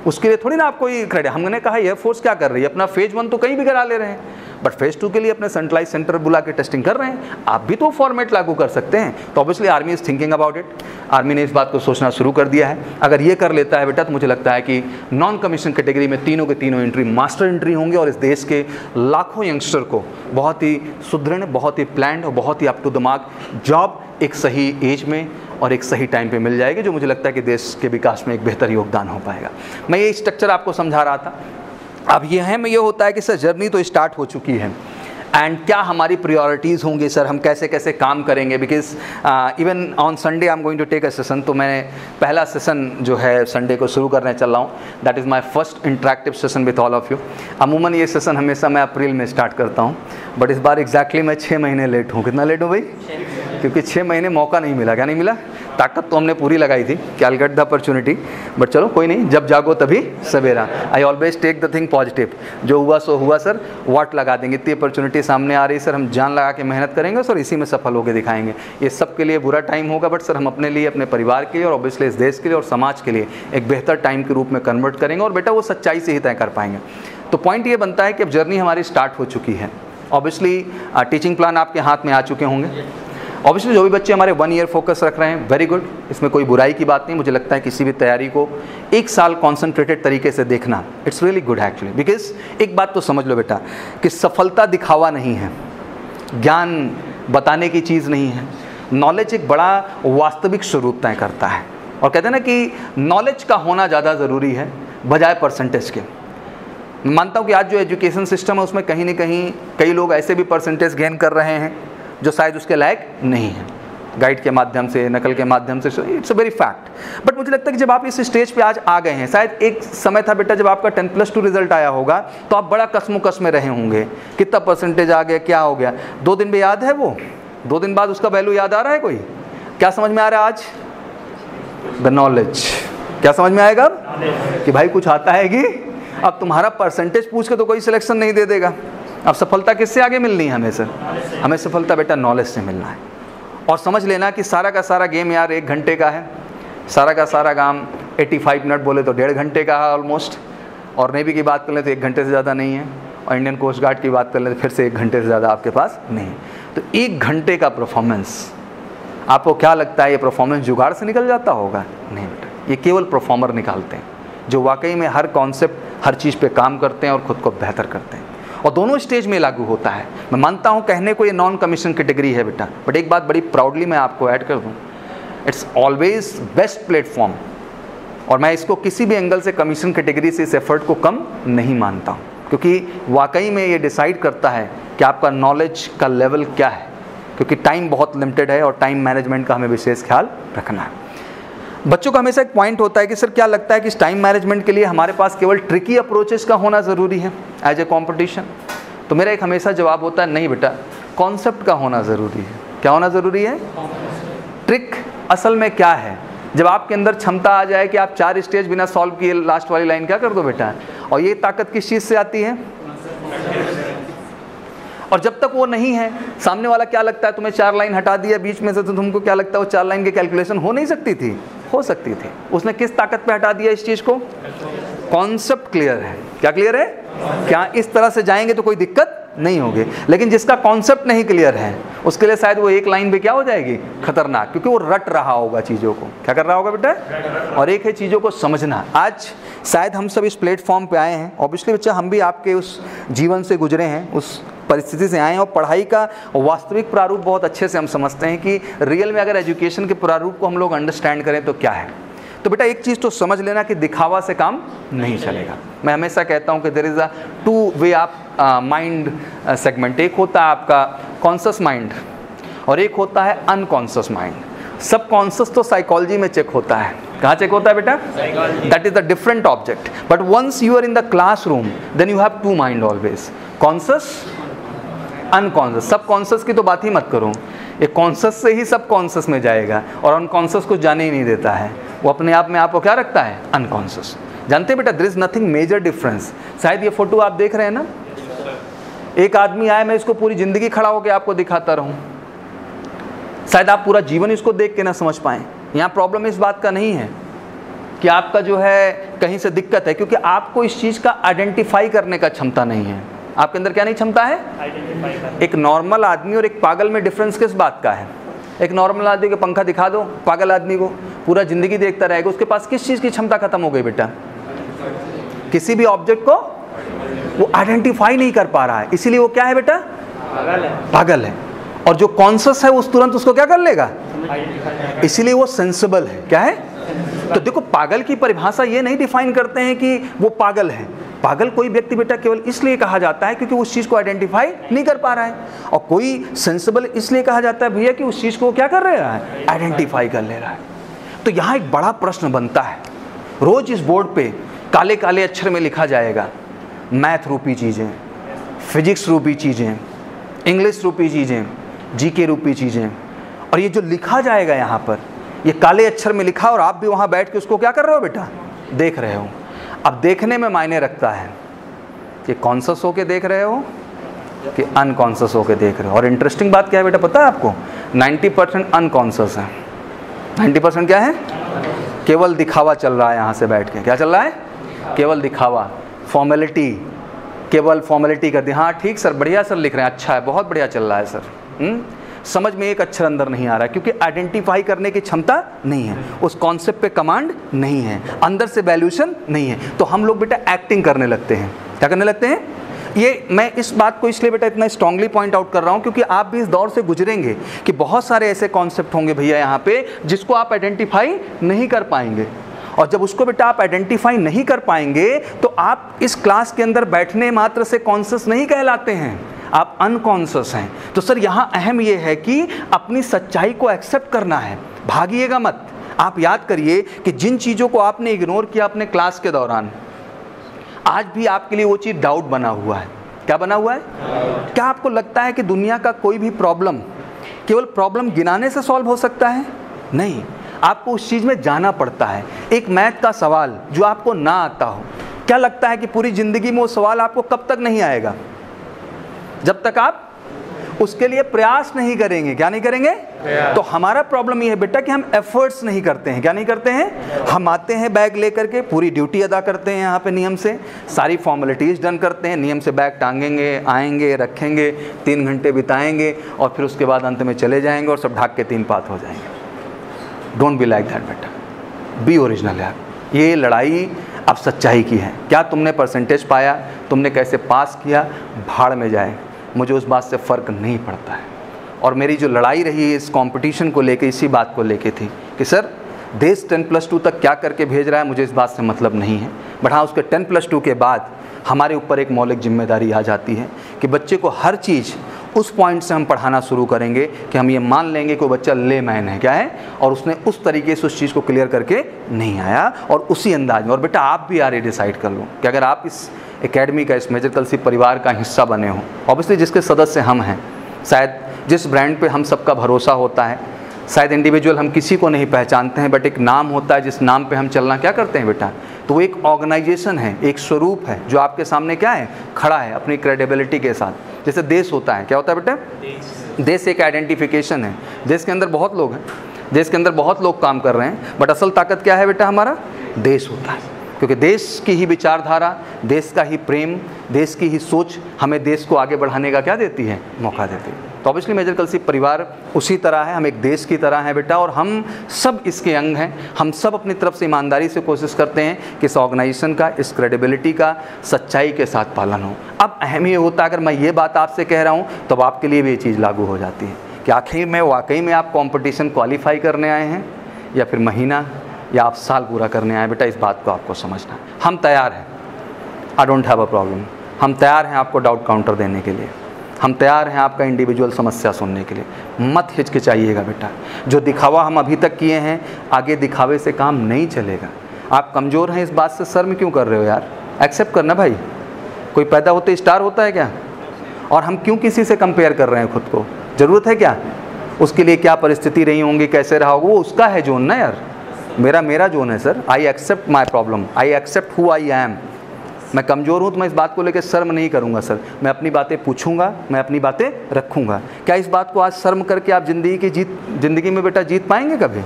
उसके लिए थोड़ी ना आपको ये क्रेडिट। हमने कहा एयरफोर्स क्या कर रही है, अपना फेज़ 1 तो कहीं भी करा ले रहे हैं, बट फेज़ 2 के लिए अपने सेंट्रलाइज सेंटर बुला के टेस्टिंग कर रहे हैं, आप भी तो फॉर्मेट लागू कर सकते हैं। तो obviously army is thinking about it, army ने इस बात को सोचना शुरू कर दिया है। अगर ये कर लेता है बेटा तो मुझे लगता है कि नॉन कमीशन कैटेगरी में तीनों के तीनों एंट्री मास्टर एंट्री होंगे, और इस देश के लाखों यंगस्टर को बहुत ही सुदृढ़, बहुत ही प्लान्ड और बहुत ही up to the mark job एक सही एज में और एक सही टाइम पे मिल जाएगी, जो मुझे लगता है कि देश के विकास में एक बेहतर योगदान हो पाएगा। मैं ये स्ट्रक्चर आपको समझा रहा था। अब ये है में ये होता है कि सर जर्नी तो स्टार्ट हो चुकी है, एंड क्या हमारी प्रायोरिटीज़ होंगी सर, हम कैसे कैसे काम करेंगे, because even on Sunday I am going to take a session. तो मैं पहला सेशन जो है संडे को शुरू करने चल रहा हूँ, that is my first interactive session with all of you. अमूमन ये सेशन हमेशा मैं अप्रैल में स्टार्ट करता हूँ, बट इस बार एग्जैक्टली मैं 6 महीने लेट हूँ। कितना लेट हूँ भाई? क्योंकि 6 महीने मौका नहीं मिला। क्या नहीं मिला? ताकत तो हमने पूरी लगाई थी कि I get the opportunity, but चलो कोई नहीं, जब जागो तभी सवेरा। I always take the thing positive, जो हुआ सो हुआ सर, वाट लगा देंगे। इतनी अपॉर्चुनिटी सामने आ रही सर, हम जान लगा के मेहनत करेंगे सर, इसी में सफल होकर दिखाएंगे। ये सब के लिए बुरा टाइम होगा, बट सर हम अपने लिए, अपने परिवार के लिए और ऑब्वियसली इस देश के लिए और समाज के लिए एक बेहतर टाइम के रूप में कन्वर्ट करेंगे, और बेटा वो सच्चाई से ही तय कर पाएंगे। तो पॉइंट ये बनता है कि अब जर्नी हमारी स्टार्ट हो चुकी है। ऑब्वियसली टीचिंग प्लान आपके हाथ में आ चुके होंगे। ऑब्वियसली जो भी बच्चे हमारे 1 ईयर फोकस रख रहे हैं, वेरी गुड, इसमें कोई बुराई की बात नहीं। मुझे लगता है किसी भी तैयारी को 1 साल कॉन्सेंट्रेटेड तरीके से देखना, it's really good actually. Because एक बात तो समझ लो बेटा कि सफलता दिखावा नहीं है, ज्ञान बताने की चीज़ नहीं है, नॉलेज एक बड़ा वास्तविक स्वरूप तय करता है। और कहते हैं ना कि नॉलेज का होना ज़्यादा ज़रूरी है बजाय परसेंटेज के। मैं मानता हूँ कि आज जो एजुकेशन सिस्टम है उसमें कहीं ना कहीं कई लोग ऐसे भी परसेंटेज गेन कर रहे हैं जो शायद उसके लायक नहीं है, गाइड के माध्यम से, नकल के माध्यम से, it's a very fact. But मुझे लगता है कि जब आप इस स्टेज पे आज आ गए हैं, शायद एक समय था बेटा जब आपका 10+2 रिजल्ट आया होगा तो आप बड़ा कसमुकस में रहे होंगे, कितना परसेंटेज आ गया, क्या हो गया। 2 दिन में याद है वो, 2 दिन बाद उसका वैल्यू याद आ रहा है? कोई क्या समझ में आ रहा है आज? The knowledge. क्या समझ में आएगा अब कि भाई कुछ आता है कि अब तुम्हारा परसेंटेज पूछ के तो कोई सिलेक्शन नहीं दे देगा। अब सफलता किससे आगे मिलनी है हमें सर? हमें सफलता बेटा नॉलेज से मिलना है। और समझ लेना कि सारा का सारा गेम यार 1 घंटे का है, सारा का सारा काम 85 मिनट बोले तो 1.5 घंटे का है ऑलमोस्ट, और नेवी की बात कर लें तो 1 घंटे से ज़्यादा नहीं है, और इंडियन कोस्ट गार्ड की बात कर लें तो फिर से 1 घंटे से ज़्यादा आपके पास नहीं है। तो 1 घंटे का परफॉर्मेंस, आपको क्या लगता है ये परफॉर्मेंस जुगाड़ से निकल जाता होगा? नहीं बेटा, ये केवल परफॉर्मर निकालते हैं जो वाकई में हर कॉन्सेप्ट, हर चीज़ पे काम करते हैं और ख़ुद को बेहतर करते हैं। और दोनों स्टेज में लागू होता है। मैं मानता हूँ कहने को ये नॉन कमीशन कैटेगरी है बेटा, बट एक बात बड़ी प्राउडली मैं आपको ऐड कर दूँ, इट्स ऑलवेज बेस्ट प्लेटफॉर्म, और मैं इसको किसी भी एंगल से कमीशन कैटेगरी से इस एफर्ट को कम नहीं मानता हूँ, क्योंकि वाकई में ये डिसाइड करता है कि आपका नॉलेज का लेवल क्या है, क्योंकि टाइम बहुत लिमिटेड है और टाइम मैनेजमेंट का हमें विशेष ख्याल रखना है। बच्चों का हमेशा एक पॉइंट होता है कि सर क्या लगता है कि इस टाइम मैनेजमेंट के लिए हमारे पास केवल ट्रिकी अप्रोचेस का होना ज़रूरी है एज ए कॉम्पिटिशन? तो मेरा एक हमेशा जवाब होता है नहीं बेटा, कॉन्सेप्ट का होना ज़रूरी है। क्या होना ज़रूरी है? ट्रिक असल में क्या है? जब आपके अंदर क्षमता आ जाए कि आप 4 स्टेज बिना सॉल्व किए लास्ट वाली लाइन क्या कर दो बेटा, और ये ताकत किस चीज़ से आती है? और जब तक वो नहीं है, सामने वाला क्या लगता है तुम्हें 4 लाइन हटा दिया बीच में से, तो तुमको क्या लगता है वो 4 लाइन की कैलकुलेशन हो नहीं सकती थी? हो सकती थी। उसने किस ताकत पे हटा दिया इस चीज़ को? कॉन्सेप्ट क्लियर है। क्या क्लियर है? क्या इस तरह से जाएंगे तो कोई दिक्कत नहीं होगी, लेकिन जिसका कॉन्सेप्ट नहीं क्लियर है उसके लिए शायद वो एक लाइन पे क्या हो जाएगी? खतरनाक, क्योंकि वो रट रहा होगा चीज़ों को। क्या कर रहा होगा बेटा? और एक है चीज़ों को समझना। आज शायद हम सब इस प्लेटफॉर्म पे आए हैं, ऑब्वियसली बच्चा हम भी आपके उस जीवन से गुजरे हैं, उस परिस्थिति से आए हैं, और पढ़ाई का वास्तविक प्रारूप बहुत अच्छे से हम समझते हैं कि रियल में अगर एजुकेशन के प्रारूप को हम लोग अंडरस्टैंड करें तो क्या है। तो बेटा एक चीज़ तो समझ लेना कि दिखावा से काम नहीं चलेगा। मैं हमेशा कहता हूँ कि there is a 2 way of mind segment. एक होता है आपका कॉन्शियस माइंड और एक होता है अनकॉन्शियस माइंड। सब कॉन्शियस तो साइकोलॉजी में चेक होता है। कहाँ चेक होता है बेटा? That is the different object, but once you are in the classroom then you have 2 mind always, conscious unconscious. Subconscious की तो बात ही मत करो, ये कॉन्शियस से ही सब कॉन्शियस में जाएगा, और अनकॉन्शियस को जाने ही नहीं देता है। वो अपने आप में आपको क्या रखता है? अनकॉन्शियस। जानते हैं बेटा, there is nothing major difference. शायद ये फोटो आप देख रहे हैं ना, एक आदमी आया, मैं इसको पूरी जिंदगी खड़ा होकर आपको दिखाता रहूं, शायद आप पूरा जीवन इसको देख के ना समझ पाएं। यहाँ प्रॉब्लम इस बात का नहीं है कि आपका जो है कहीं से दिक्कत है, क्योंकि आपको इस चीज़ का आइडेंटिफाई करने का क्षमता नहीं है। आपके अंदर क्या नहीं क्षमता है? एक नॉर्मल आदमी और एक पागल में डिफरेंस किस बात का है? एक नॉर्मल आदमी को पंखा दिखा दो, पागल आदमी को पूरा जिंदगी देखता रहेगा, उसके पास किस चीज़ की क्षमता खत्म हो गई बेटा? किसी भी ऑब्जेक्ट को वो आइडेंटिफाई नहीं कर पा रहा है, इसीलिए वो क्या है बेटा? पागल है। और जो कॉन्शियस है उस तुरंत उसको क्या कर लेगा? इसीलिए वो सेंसिबल है। क्या है? तो देखो, पागल की परिभाषा ये नहीं डिफाइन करते हैं कि वो पागल है। पागल कोई व्यक्ति बेटा केवल इसलिए कहा जाता है क्योंकि उस चीज़ को आइडेंटिफाई नहीं कर पा रहा है, और कोई सेंसिबल इसलिए कहा जाता है भैया कि उस चीज़ को क्या कर रहा है? आइडेंटिफाई कर ले रहा है। तो यहाँ एक बड़ा प्रश्न बनता है, रोज इस बोर्ड पे काले काले अक्षर में लिखा जाएगा मैथ रूपी चीज़ें, फिजिक्स रूपी चीज़ें, इंग्लिश रूपी चीज़ें, जीके रूपी चीज़ें, और ये जो लिखा जाएगा यहाँ पर, ये काले अक्षर में लिखा, और आप भी वहाँ बैठ के उसको क्या कर रहे हो बेटा? देख रहे हो। अब देखने में मायने रखता है कि कॉन्शियस होके देख रहे हो कि अनकॉन्शियस होके देख रहे हो। और इंटरेस्टिंग बात क्या है बेटा पता है आपको? 90% अनकॉन्शियस है। 90% क्या है? केवल दिखावा चल रहा है यहाँ से बैठ के। क्या चल रहा है? केवल दिखावा, फॉर्मेलिटी, केवल फॉर्मेलिटी कर दी। हाँ ठीक सर, बढ़िया सर लिख रहे हैं, अच्छा है, बहुत बढ़िया चल रहा है सर। समझ में एक अक्षर अंदर नहीं आ रहा है, क्योंकि आइडेंटिफाई करने की क्षमता नहीं है, उस कॉन्सेप्ट पे कमांड नहीं है, अंदर से वैल्यूशन नहीं है। तो हम लोग बेटा एक्टिंग करने लगते हैं। क्या करने लगते हैं? ये मैं इस बात को इसलिए बेटा इतना स्ट्रांगली पॉइंट आउट कर रहा हूँ क्योंकि आप भी इस दौर से गुजरेंगे कि बहुत सारे ऐसे कॉन्सेप्ट होंगे भैया यहाँ पे जिसको आप आइडेंटिफाई नहीं कर पाएंगे, और जब उसको बेटा आप आइडेंटिफाई नहीं कर पाएंगे तो आप इस क्लास के अंदर बैठने मात्र से कॉन्शियस नहीं कहलाते हैं, आप अनकॉन्शियस हैं। तो सर यहाँ अहम ये है कि अपनी सच्चाई को एक्सेप्ट करना है, भागिएगा मत। आप याद करिए कि जिन चीज़ों को आपने इग्नोर किया अपने क्लास के दौरान, आज भी आपके लिए वो चीज़ डाउट बना हुआ है। क्या बना हुआ है? क्या आपको लगता है कि दुनिया का कोई भी प्रॉब्लम केवल प्रॉब्लम गिनाने से सॉल्व हो सकता है? नहीं, आपको उस चीज़ में जाना पड़ता है। एक मैथ का सवाल जो आपको ना आता हो, क्या लगता है कि पूरी ज़िंदगी में वो सवाल आपको कब तक नहीं आएगा? जब तक आप उसके लिए प्रयास नहीं करेंगे। क्या नहीं करेंगे? तो हमारा प्रॉब्लम ये है बेटा कि हम एफर्ट्स नहीं करते हैं। क्या नहीं करते हैं? हम आते हैं बैग लेकर के, पूरी ड्यूटी अदा करते हैं यहाँ पे नियम से, सारी फॉर्मेलिटीज़ डन करते हैं, नियम से बैग टांगेंगे, आएंगे, रखेंगे, 3 घंटे बिताएंगे, और फिर उसके बाद अंत में चले जाएंगे और सब ढाक के 3 पात हो जाएंगे। डोंट बी लाइक दैट बेटा, बी ओरिजिनल यार। ये लड़ाई अब सच्चाई की है। क्या तुमने परसेंटेज पाया, तुमने कैसे पास किया, भाड़ में जाए, मुझे उस बात से फ़र्क नहीं पड़ता है। और मेरी जो लड़ाई रही इस कंपटीशन को लेके, इसी बात को लेके थी कि सर देश 10+2 तक क्या करके भेज रहा है मुझे इस बात से मतलब नहीं है, बट हाँ उसके 10+2 के बाद हमारे ऊपर एक मौलिक जिम्मेदारी आ जाती है कि बच्चे को हर चीज़ उस पॉइंट से हम पढ़ाना शुरू करेंगे कि हम ये मान लेंगे कि वो बच्चा लेमैन है, क्या है, और उसने उस तरीके से उस चीज़ को क्लियर करके नहीं आया, और उसी अंदाज में। और बेटा आप भी यार ये डिसाइड कर लो कि अगर आप इस एकेडमी का, इस मेजर कलसी परिवार का हिस्सा बने हो, ऑब्वियसली जिसके सदस्य हम हैं, शायद जिस ब्रांड पे हम सबका भरोसा होता है, शायद इंडिविजुअल हम किसी को नहीं पहचानते हैं, बट एक नाम होता है जिस नाम पे हम चलना क्या करते हैं बेटा, तो वो एक ऑर्गेनाइजेशन है, एक स्वरूप है जो आपके सामने क्या है, खड़ा है अपनी क्रेडिबिलिटी के साथ। जैसे देश होता है, क्या होता है बेटा, देश एक आइडेंटिफिकेशन है। देश के अंदर बहुत लोग हैं, देश के अंदर बहुत लोग काम कर रहे हैं, बट असल ताकत क्या है बेटा, हमारा देश होता है, क्योंकि देश की ही विचारधारा, देश का ही प्रेम, देश की ही सोच हमें देश को आगे बढ़ाने का क्या देती है, मौका देती है। तो ऑब्वियसली मेजर कलसी परिवार उसी तरह है, हम एक देश की तरह हैं बेटा, और हम सब इसके अंग हैं। हम सब अपनी तरफ से ईमानदारी से कोशिश करते हैं कि इस ऑर्गेनाइजेशन का, इस क्रेडिबिलिटी का सच्चाई के साथ पालन हो। अब अहम ये होता है, अगर मैं ये बात आपसे कह रहा हूँ तब आपके लिए भी ये चीज़ लागू हो जाती है कि आखिर में वाकई में आप कॉम्पिटिशन क्वालिफाई करने आए हैं या फिर महीना या आप साल पूरा करने आए। बेटा इस बात को आपको समझना है। हम तैयार हैं, I don't have a problem. हम तैयार हैं आपको डाउट काउंटर देने के लिए, हम तैयार हैं आपका इंडिविजुअल समस्या सुनने के लिए। मत हिचकिचाइएगा बेटा, जो दिखावा हम अभी तक किए हैं, आगे दिखावे से काम नहीं चलेगा। आप कमज़ोर हैं इस बात से शर्म क्यों कर रहे हो यार, एक्सेप्ट करना भाई। कोई पैदा होते स्टार होता है क्या, और हम क्यों किसी से कंपेयर कर रहे हैं खुद को, ज़रूरत है क्या? उसके लिए क्या परिस्थिति रही होंगी, कैसे रहा होगा, वो उसका है जोन ना यार, मेरा जोन है sir. I accept my problem, I accept who I am. मैं कमज़ोर हूँ तो मैं इस बात को लेकर शर्म नहीं करूँगा सर, मैं अपनी बातें पूछूंगा, मैं अपनी बातें रखूँगा। क्या इस बात को आज शर्म करके आप ज़िंदगी में बेटा जीत पाएंगे? कभी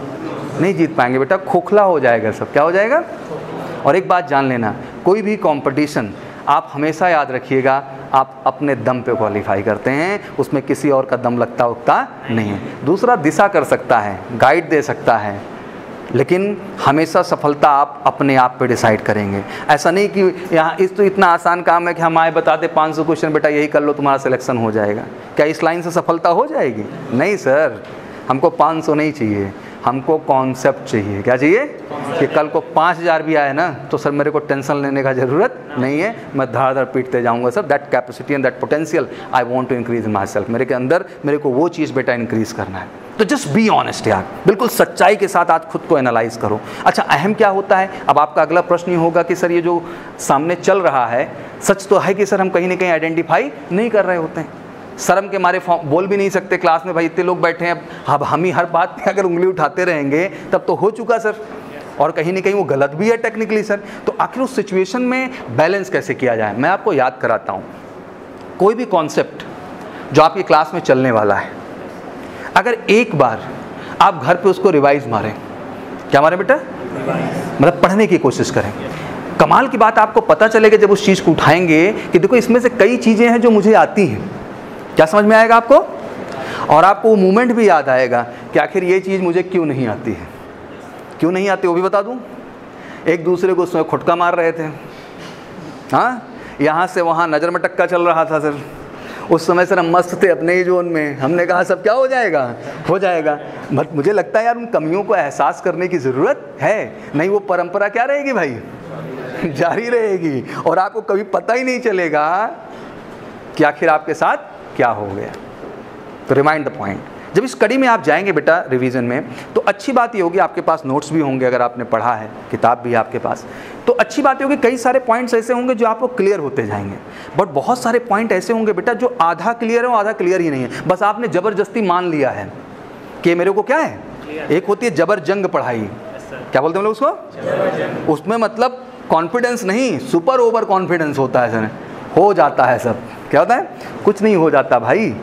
नहीं जीत पाएंगे बेटा, खोखला हो जाएगा सब। क्या हो जाएगा? और एक बात जान लेना, कोई भी कंपटीशन आप हमेशा याद रखिएगा, आप अपने दम पे क्वालिफाई करते हैं, उसमें किसी और का दम लगता उगता नहीं है। दूसरा दिशा कर सकता है, गाइड दे सकता है, लेकिन हमेशा सफलता आप अपने आप पे डिसाइड करेंगे। ऐसा नहीं कि यहाँ तो इतना आसान काम है कि हम आए बता दें 500 क्वेश्चन बेटा यही कर लो तुम्हारा सिलेक्शन हो जाएगा। क्या इस लाइन से सफलता हो जाएगी? नहीं सर, हमको 500 नहीं चाहिए, हमको कॉन्सेप्ट चाहिए। क्या चाहिए? कि कल को 5000 भी आए ना तो सर मेरे को टेंशन लेने का ज़रूरत नहीं है, मैं धार पीटते जाऊंगा sir. That capacity and that potential I want to increase in myself. मेरे के अंदर मेरे को वो चीज़ बेटा इंक्रीज करना है। तो जस्ट बी ऑनेस्ट यार, बिल्कुल सच्चाई के साथ आज खुद को एनालाइज करो। अच्छा, अहम क्या होता है? अब आपका अगला प्रश्न ये होगा कि सर ये जो सामने चल रहा है सच तो है कि सर हम कहीं ना कहीं आइडेंटिफाई नहीं कर रहे होते हैं, शर्म के मारे बोल भी नहीं सकते क्लास में, भाई इतने लोग बैठे हैं, अब हम ही हर बात पे अगर उंगली उठाते रहेंगे तब तो हो चुका सर, और कहीं ना कहीं वो गलत भी है टेक्निकली सर। तो आखिर उस सिचुएशन में बैलेंस कैसे किया जाए, मैं आपको याद कराता हूँ। कोई भी कॉन्सेप्ट जो आपकी क्लास में चलने वाला है, अगर एक बार आप घर पे उसको रिवाइज मारें, क्या मारें बेटा? मतलब पढ़ने की कोशिश करें। कमाल की बात आपको पता चलेगा जब उस चीज़ को उठाएंगे कि देखो इसमें से कई चीज़ें हैं जो मुझे आती हैं। क्या समझ में आएगा आपको? और आपको वो मोमेंट भी याद आएगा कि आखिर ये चीज़ मुझे क्यों नहीं आती है। क्यों नहीं आती वो भी बता दूं। एक दूसरे को उसमें खुटका मार रहे थे, हाँ, यहाँ से वहाँ नज़र में टक्का चल रहा था सर। उस समय सर हम मस्त थे अपने ही जोन में, हमने कहा सब क्या हो जाएगा, हो जाएगा। बट मुझे लगता है यार उन कमियों को एहसास करने की ज़रूरत है, नहीं वो परंपरा क्या रहेगी भाई, जारी रहेगी, और आपको कभी पता ही नहीं चलेगा कि आखिर आपके साथ क्या हो गया। तो रिमाइंड द पॉइंट। जब इस कड़ी में आप जाएंगे बेटा रिवीजन में, तो अच्छी बात ये होगी आपके पास नोट्स भी होंगे, अगर आपने पढ़ा है, किताब भी है आपके पास, तो अच्छी बात ये होगी कई सारे पॉइंट्स ऐसे होंगे जो आपको क्लियर होते जाएंगे। बट बहुत सारे पॉइंट ऐसे होंगे बेटा जो आधा क्लियर है, आधा क्लियर ही नहीं है, बस आपने ज़बरदस्ती मान लिया है कि मेरे को क्या है। एक होती है जबर जंग पढ़ाई, क्या बोलते हैं लोग उसको, उसमें मतलब कॉन्फिडेंस नहीं, सुपर ओवर कॉन्फिडेंस होता है सर, हो जाता है सब। क्या होता है? कुछ नहीं हो जाता भाई,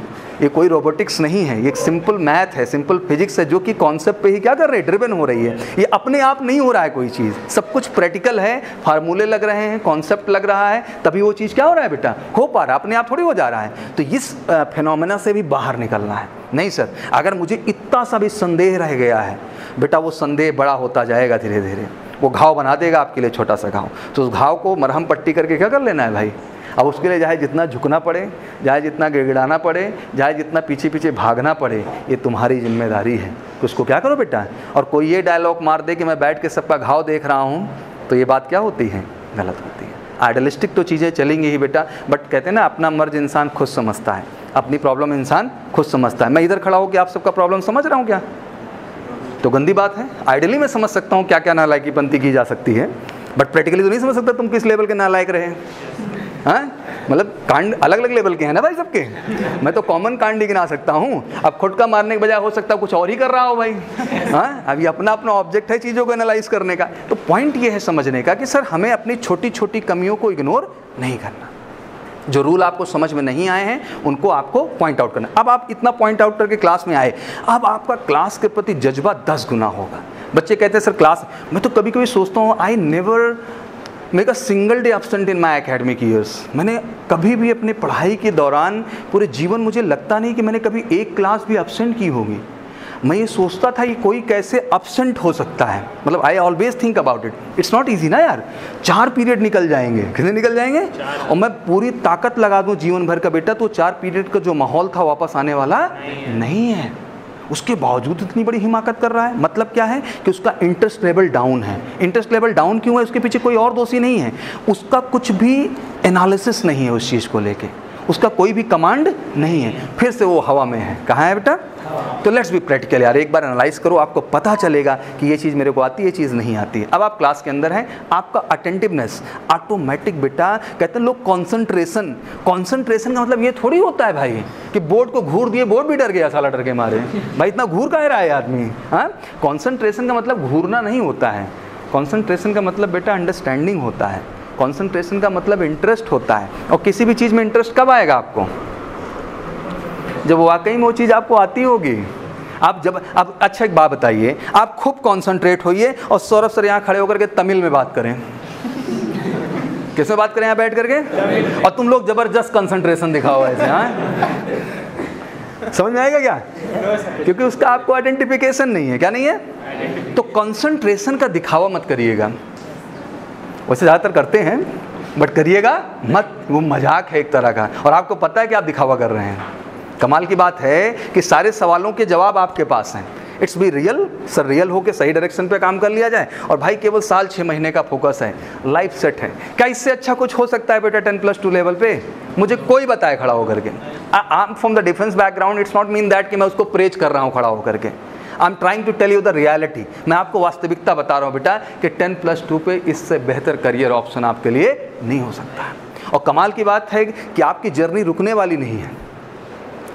ये कोई रोबोटिक्स नहीं है, ये एक सिंपल मैथ है, सिंपल फिजिक्स है, जो कि कॉन्सेप्ट पे ही क्या कर रही है, ड्रिवन हो रही है। ये अपने आप नहीं हो रहा है कोई चीज़, सब कुछ प्रैक्टिकल है, फार्मूले लग रहे हैं, कॉन्सेप्ट लग रहा है, तभी वो चीज़ क्या हो रहा है बेटा, हो पा रहा है, अपने आप थोड़ी हो जा रहा है। तो इस फिनोमेना से भी बाहर निकलना है। नहीं सर, अगर मुझे इतना सा भी संदेह रह गया है बेटा, वो संदेह बड़ा होता जाएगा धीरे धीरे, वो घाव बना देगा आपके लिए छोटा सा घाव। तो उस घाव को मरहम पट्टी करके क्या कर लेना है भाई, अब उसके लिए चाहे जितना झुकना पड़े, चाहे जितना गिड़गिड़ाना पड़े, चाहे जितना पीछे पीछे भागना पड़े, ये तुम्हारी जिम्मेदारी है। तो उसको क्या करो बेटा। और कोई ये डायलॉग मार दे कि मैं बैठ के सबका घाव देख रहा हूँ, तो ये बात क्या होती है, गलत होती है। आइडियलिस्टिक तो चीज़ें चलेंगी ही बेटा, बट कहते हैं ना अपना मर्ज इंसान खुद समझता है, अपनी प्रॉब्लम इंसान खुद समझता है। मैं इधर खड़ा हूँ कि आप सबका प्रॉब्लम समझ रहा हूँ क्या, तो गंदी बात है। आइडियली मैं समझ सकता हूँ क्या क्या नालायकीपंती की जा सकती है, बट प्रैक्टिकली तो नहीं समझ सकता तुम किस लेवल के नालायक रहे। हाँ, मतलब कांड अलग अलग लेवल के हैं ना भाई सबके। मैं तो कॉमन कांड ही गिना सकता हूँ, अब खुद का मारने के बजाय हो सकता है कुछ और ही कर रहा हो भाई। हाँ, अभी अपना अपना ऑब्जेक्ट है चीज़ों को एनालाइज करने का। तो पॉइंट ये है समझने का कि सर हमें अपनी छोटी छोटी कमियों को इग्नोर नहीं करना। जो रूल आपको समझ में नहीं आए हैं उनको आपको पॉइंट आउट करना। अब आप इतना पॉइंट आउट करके क्लास में आए, अब आपका क्लास के प्रति जज्बा 10 गुना होगा। बच्चे कहते हैं सर क्लास, मैं तो कभी कभी सोचता हूँ I never make a single day absent in my academic years. मैंने कभी भी अपने पढ़ाई के दौरान पूरे जीवन मुझे लगता नहीं कि मैंने कभी एक क्लास भी एब्सेंट की होगी। मैं ये सोचता था कि कोई कैसे एब्सेंट हो सकता है, मतलब I always think about it. It's not easy ना यार, 4 पीरियड निकल जाएंगे, कितने निकल जाएंगे, और मैं पूरी ताकत लगा दूं जीवन भर का बेटा, तो 4 पीरियड का जो माहौल था वापस आने वाला नहीं है। उसके बावजूद इतनी बड़ी हिमाकत कर रहा है। मतलब क्या है कि उसका इंटरेस्ट लेवल डाउन है। इंटरेस्ट लेवल डाउन क्यों है, उसके पीछे कोई और दोषी नहीं है, उसका कुछ भी एनालिसिस नहीं है उस चीज़ को लेके, उसका कोई भी कमांड नहीं है, फिर से वो हवा में है। कहाँ है बेटा। तो लेट्स बी प्रैक्टिकल यार, एक बार एनालाइज करो, आपको पता चलेगा कि ये चीज़ मेरे को आती है, ये चीज़ नहीं आती है। अब आप क्लास के अंदर हैं, आपका अटेंटिवनेस ऑटोमेटिक बेटा, कहते हैं लोग कॉन्सेंट्रेशन, कॉन्सेंट्रेशन का मतलब ये थोड़ी होता है भाई कि बोर्ड को घूर दिए, बोर्ड भी डर गया साला डर के मारे, भाई इतना घूर काहे रहा है आदमी। हाँ, कॉन्सेंट्रेशन का मतलब घूरना नहीं होता है, कॉन्सेंट्रेशन का मतलब बेटा अंडरस्टैंडिंग होता है, कॉन्सेंट्रेशन का मतलब इंटरेस्ट होता है। और किसी भी चीज़ में इंटरेस्ट कब आएगा आपको, जब वाकई में वो चीज़ आपको आती होगी। आप जब, अब अच्छा एक बात बताइए, आप खूब कॉन्सेंट्रेट होइए और सौरभ सर यहाँ खड़े होकर के तमिल में बात करें, किस में बात करें यहाँ बैठ करके, और तुम लोग जबरदस्त कंसंट्रेशन दिखाओ ऐसे। हाँ, समझ में आएगा क्या, क्योंकि उसका आपको आइडेंटिफिकेशन नहीं है। क्या नहीं है, तो कंसंट्रेशन का दिखावा मत करिएगा। वैसे ज़्यादातर करते हैं बट करिएगा मत, वो मजाक है एक तरह का, और आपको पता है कि आप दिखावा कर रहे हैं। कमाल की बात है कि सारे सवालों के जवाब आपके पास हैं। It's be real, sir real हो के सही डायरेक्शन पे काम कर लिया जाए, और भाई केवल साल 6 महीने का फोकस है, लाइफ सेट है। क्या इससे अच्छा कुछ हो सकता है बेटा 10+2 लेवल पे, मुझे कोई बताए खड़ा होकर के। I am from the defence background, it's not mean that कि मैं उसको प्रेज कर रहा हूँ खड़ा होकर के। I am trying to tell you the reality, मैं आपको वास्तविकता बता रहा हूँ बेटा कि 10+2 पे इससे बेहतर करियर ऑप्शन आपके लिए नहीं हो सकता। और कमाल की बात है कि आपकी जर्नी रुकने वाली नहीं है।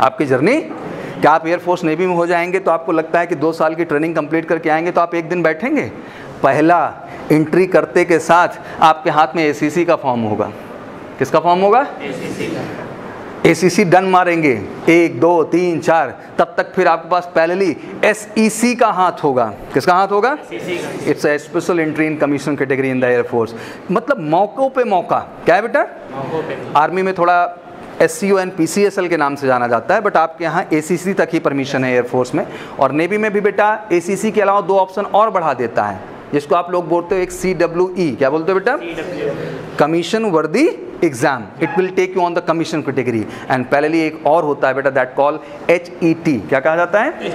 आपकी जर्नी, क्या आप एयरफोर्स नेवी में हो जाएंगे तो आपको लगता है कि 2 साल की ट्रेनिंग कंप्लीट करके आएंगे तो आप एक दिन बैठेंगे। पहला एंट्री करते के साथ आपके हाथ में ACC का फॉर्म होगा। किसका फॉर्म होगा, ACC डन मारेंगे 1 2 3 4, तब तक फिर आपके पास पहले SEC का हाथ होगा। किसका हाथ होगा, it's a special entry in commission category in the air force. मतलब मौकों पे मौका, क्या है बेटा, आर्मी में थोड़ा SCO एंड PCSL के नाम से जाना जाता है, बट आपके यहाँ ACC तक ही परमिशन है एयरफोर्स में। और नेवी में भी बेटा ACC के अलावा 2 ऑप्शन और बढ़ा देता है, जिसको आप लोग बोलते हो एक CWE, क्या बोलते हो बेटा, कमीशन वर्दी exam, it will take you on the commission category. And parallelly एक और होता है बेटा दैट कॉल HET, क्या कहा जाता है,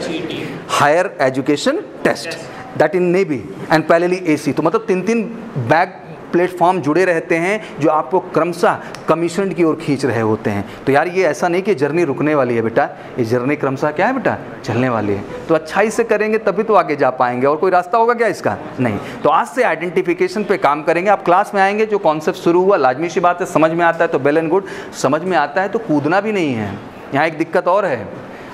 higher education test, that in navy, and parallelly AC। तो मतलब 3 बैक प्लेटफॉर्म जुड़े रहते हैं जो आपको क्रमशः कमीशन की ओर खींच रहे होते हैं। तो यार ये ऐसा नहीं कि जर्नी रुकने वाली है बेटा, ये जर्नी क्रमशः क्या है बेटा, चलने वाली है। तो अच्छाई से करेंगे तभी तो आगे जा पाएंगे, और कोई रास्ता होगा क्या इसका, नहीं। तो आज से आइडेंटिफिकेशन पे काम करेंगे। आप क्लास में आएंगे, जो कॉन्सेप्ट शुरू हुआ लाजमी सी बात है, समझ में आता है तो वेल एंड गुड, समझ में आता है तो कूदना भी नहीं है। यहाँ एक दिक्कत और है,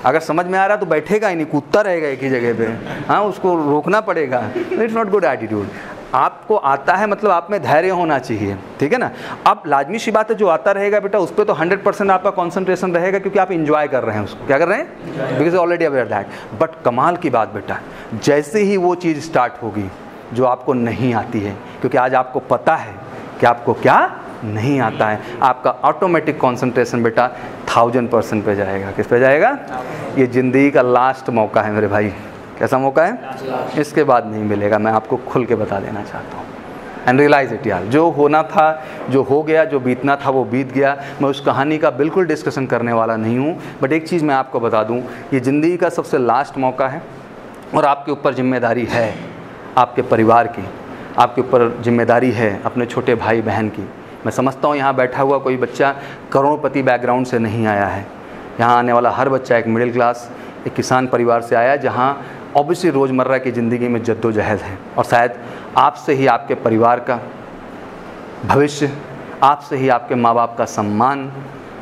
अगर समझ में आ रहा है तो बैठेगा ही नहीं, कूदता रहेगा एक ही जगह पे। हाँ, उसको रोकना पड़ेगा, इट्स नॉट गुड एटीट्यूड। आपको आता है मतलब आप में धैर्य होना चाहिए, ठीक है ना। अब लाजमी सी बात है, जो आता रहेगा बेटा उस पर तो 100% आपका कंसंट्रेशन रहेगा, क्योंकि आप इंजॉय कर रहे हैं उसको। क्या कर रहे हैं, because already aware that. But कमाल की बात बेटा, जैसे ही वो चीज़ स्टार्ट होगी जो आपको नहीं आती है, क्योंकि आज आपको पता है कि आपको क्या नहीं आता है, आपका ऑटोमेटिक कंसंट्रेशन बेटा 1000% पे जाएगा। किस पे जाएगा, ये ज़िंदगी का लास्ट मौका है मेरे भाई। कैसा मौका है, इसके बाद नहीं मिलेगा, मैं आपको खुल के बता देना चाहता हूँ। एंड रियलाइज इट यार, जो होना था, जो हो गया, जो बीतना था वो बीत गया। मैं उस कहानी का बिल्कुल डिस्कशन करने वाला नहीं हूँ, बट एक चीज़ मैं आपको बता दूँ, ये ज़िंदगी का सबसे लास्ट मौका है और आपके ऊपर जिम्मेदारी है आपके परिवार की, आपके ऊपर जिम्मेदारी है अपने छोटे भाई बहन की। मैं समझता हूँ यहाँ बैठा हुआ कोई बच्चा करोड़पति बैकग्राउंड से नहीं आया है। यहाँ आने वाला हर बच्चा एक मिडिल क्लास, एक किसान परिवार से आया, जहाँ ऑब्वियसली रोज़मर्रा की ज़िंदगी में जद्दोजहद है। और शायद आपसे ही आपके परिवार का भविष्य, आपसे ही आपके माँ बाप का सम्मान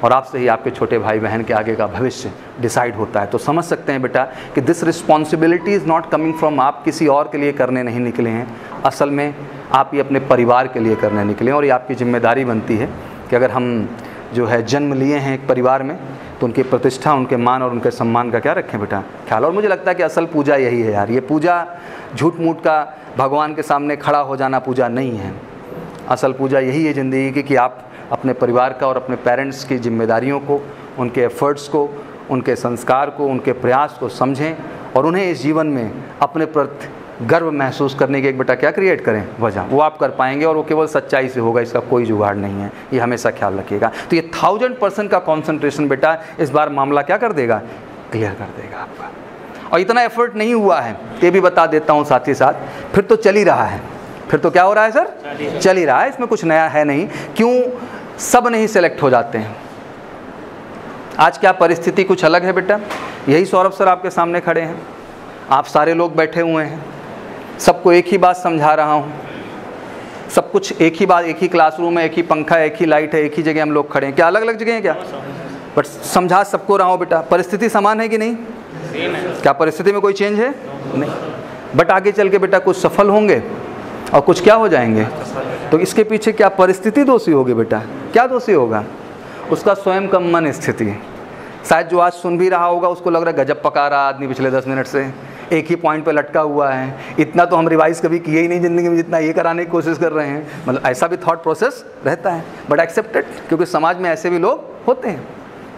और आपसे ही आपके छोटे भाई बहन के आगे का भविष्य डिसाइड होता है। तो समझ सकते हैं बेटा कि this responsibility is not coming from, आप किसी और के लिए करने नहीं निकले हैं, असल में आप ये अपने परिवार के लिए करने निकले हैं। और ये आपकी जिम्मेदारी बनती है कि अगर हम जो है जन्म लिए हैं एक परिवार में, तो उनकी प्रतिष्ठा, उनके मान और उनके सम्मान का क्या रखें बेटा ख्याल। और मुझे लगता है कि असल पूजा यही है यार, ये पूजा झूठ मूठ का भगवान के सामने खड़ा हो जाना पूजा नहीं है। असल पूजा यही है ज़िंदगी की कि आप अपने परिवार का और अपने पेरेंट्स की जिम्मेदारियों को, उनके एफ़र्ट्स को, उनके संस्कार को, उनके प्रयास को समझें और उन्हें इस जीवन में अपने प्रति गर्व महसूस करने की एक बेटा क्या क्रिएट करें वजह। वो आप कर पाएंगे और वो केवल सच्चाई से होगा, इसका कोई जुगाड़ नहीं है, ये हमेशा ख्याल रखिएगा। तो ये 1000% का कॉन्सेंट्रेशन बेटा इस बार मामला क्या कर देगा, क्लियर कर देगा आपका। और इतना एफर्ट नहीं हुआ है ये भी बता देता हूँ साथ ही साथ, फिर तो चल ही रहा है, फिर तो क्या हो रहा है सर, चल ही रहा है, इसमें कुछ नया है नहीं। क्यों सब नहीं सेलेक्ट हो जाते हैं? आज क्या परिस्थिति कुछ अलग है बेटा। यही सौरभ सर आपके सामने खड़े हैं, आप सारे लोग बैठे हुए हैं, सबको एक ही बात समझा रहा हूँ, सब कुछ एक ही बात, एक ही क्लासरूम है, एक ही पंखा है, एक ही लाइट है, एक ही जगह हम लोग खड़े हैं। क्या अलग अलग जगह हैं क्या? बट समझा सबको रहा हूँ बेटा। परिस्थिति समान है कि नहीं? क्या परिस्थिति में कोई चेंज है? नहीं। बट आगे चल के बेटा कुछ सफल होंगे और कुछ क्या हो जाएंगे। तो इसके पीछे क्या परिस्थिति दोषी होगी बेटा? क्या दोषी होगा? उसका स्वयं का मन स्थिति। शायद जो आज सुन भी रहा होगा उसको लग रहा है गजब पका रहा आदमी पिछले 10 मिनट से, एक ही पॉइंट पे लटका हुआ है, इतना तो हम रिवाइज कभी किए ही नहीं ज़िंदगी में जितना ये कराने की कोशिश कर रहे हैं। मतलब ऐसा भी थॉट प्रोसेस रहता है, बट एक्सेप्टेड, क्योंकि समाज में ऐसे भी लोग होते हैं।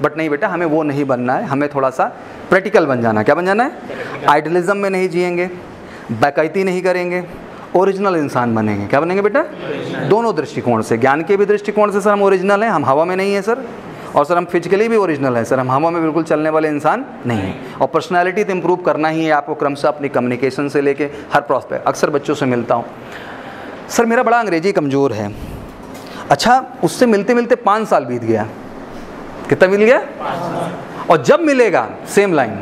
बट नहीं बेटा, हमें वो नहीं बनना है, हमें थोड़ा सा प्रैक्टिकल बन जाना है। क्या बन जाना है? आइडियलिज्म में नहीं जिएंगे, बैकैती नहीं करेंगे, ओरिजिनल इंसान बनेंगे। क्या बनेंगे बेटा? दोनों दृष्टिकोण से, ज्ञान के भी दृष्टिकोण से सर हम ओरिजिनल हैं, हम हवा में नहीं है सर, और सर हम फिजिकली भी ओरिजिनल है सर, हम हवा में बिल्कुल चलने वाले इंसान नहीं है। और पर्सनालिटी तो इम्प्रूव करना ही है आपको क्रमशः, अपनी कम्युनिकेशन से लेके हर प्रॉस्पेक्ट। अक्सर बच्चों से मिलता हूँ, सर मेरा बड़ा अंग्रेजी कमज़ोर है। अच्छा, उससे मिलते मिलते 5 साल बीत गया। कितना मिल गया? 5 साल। और जब मिलेगा सेम लाइन,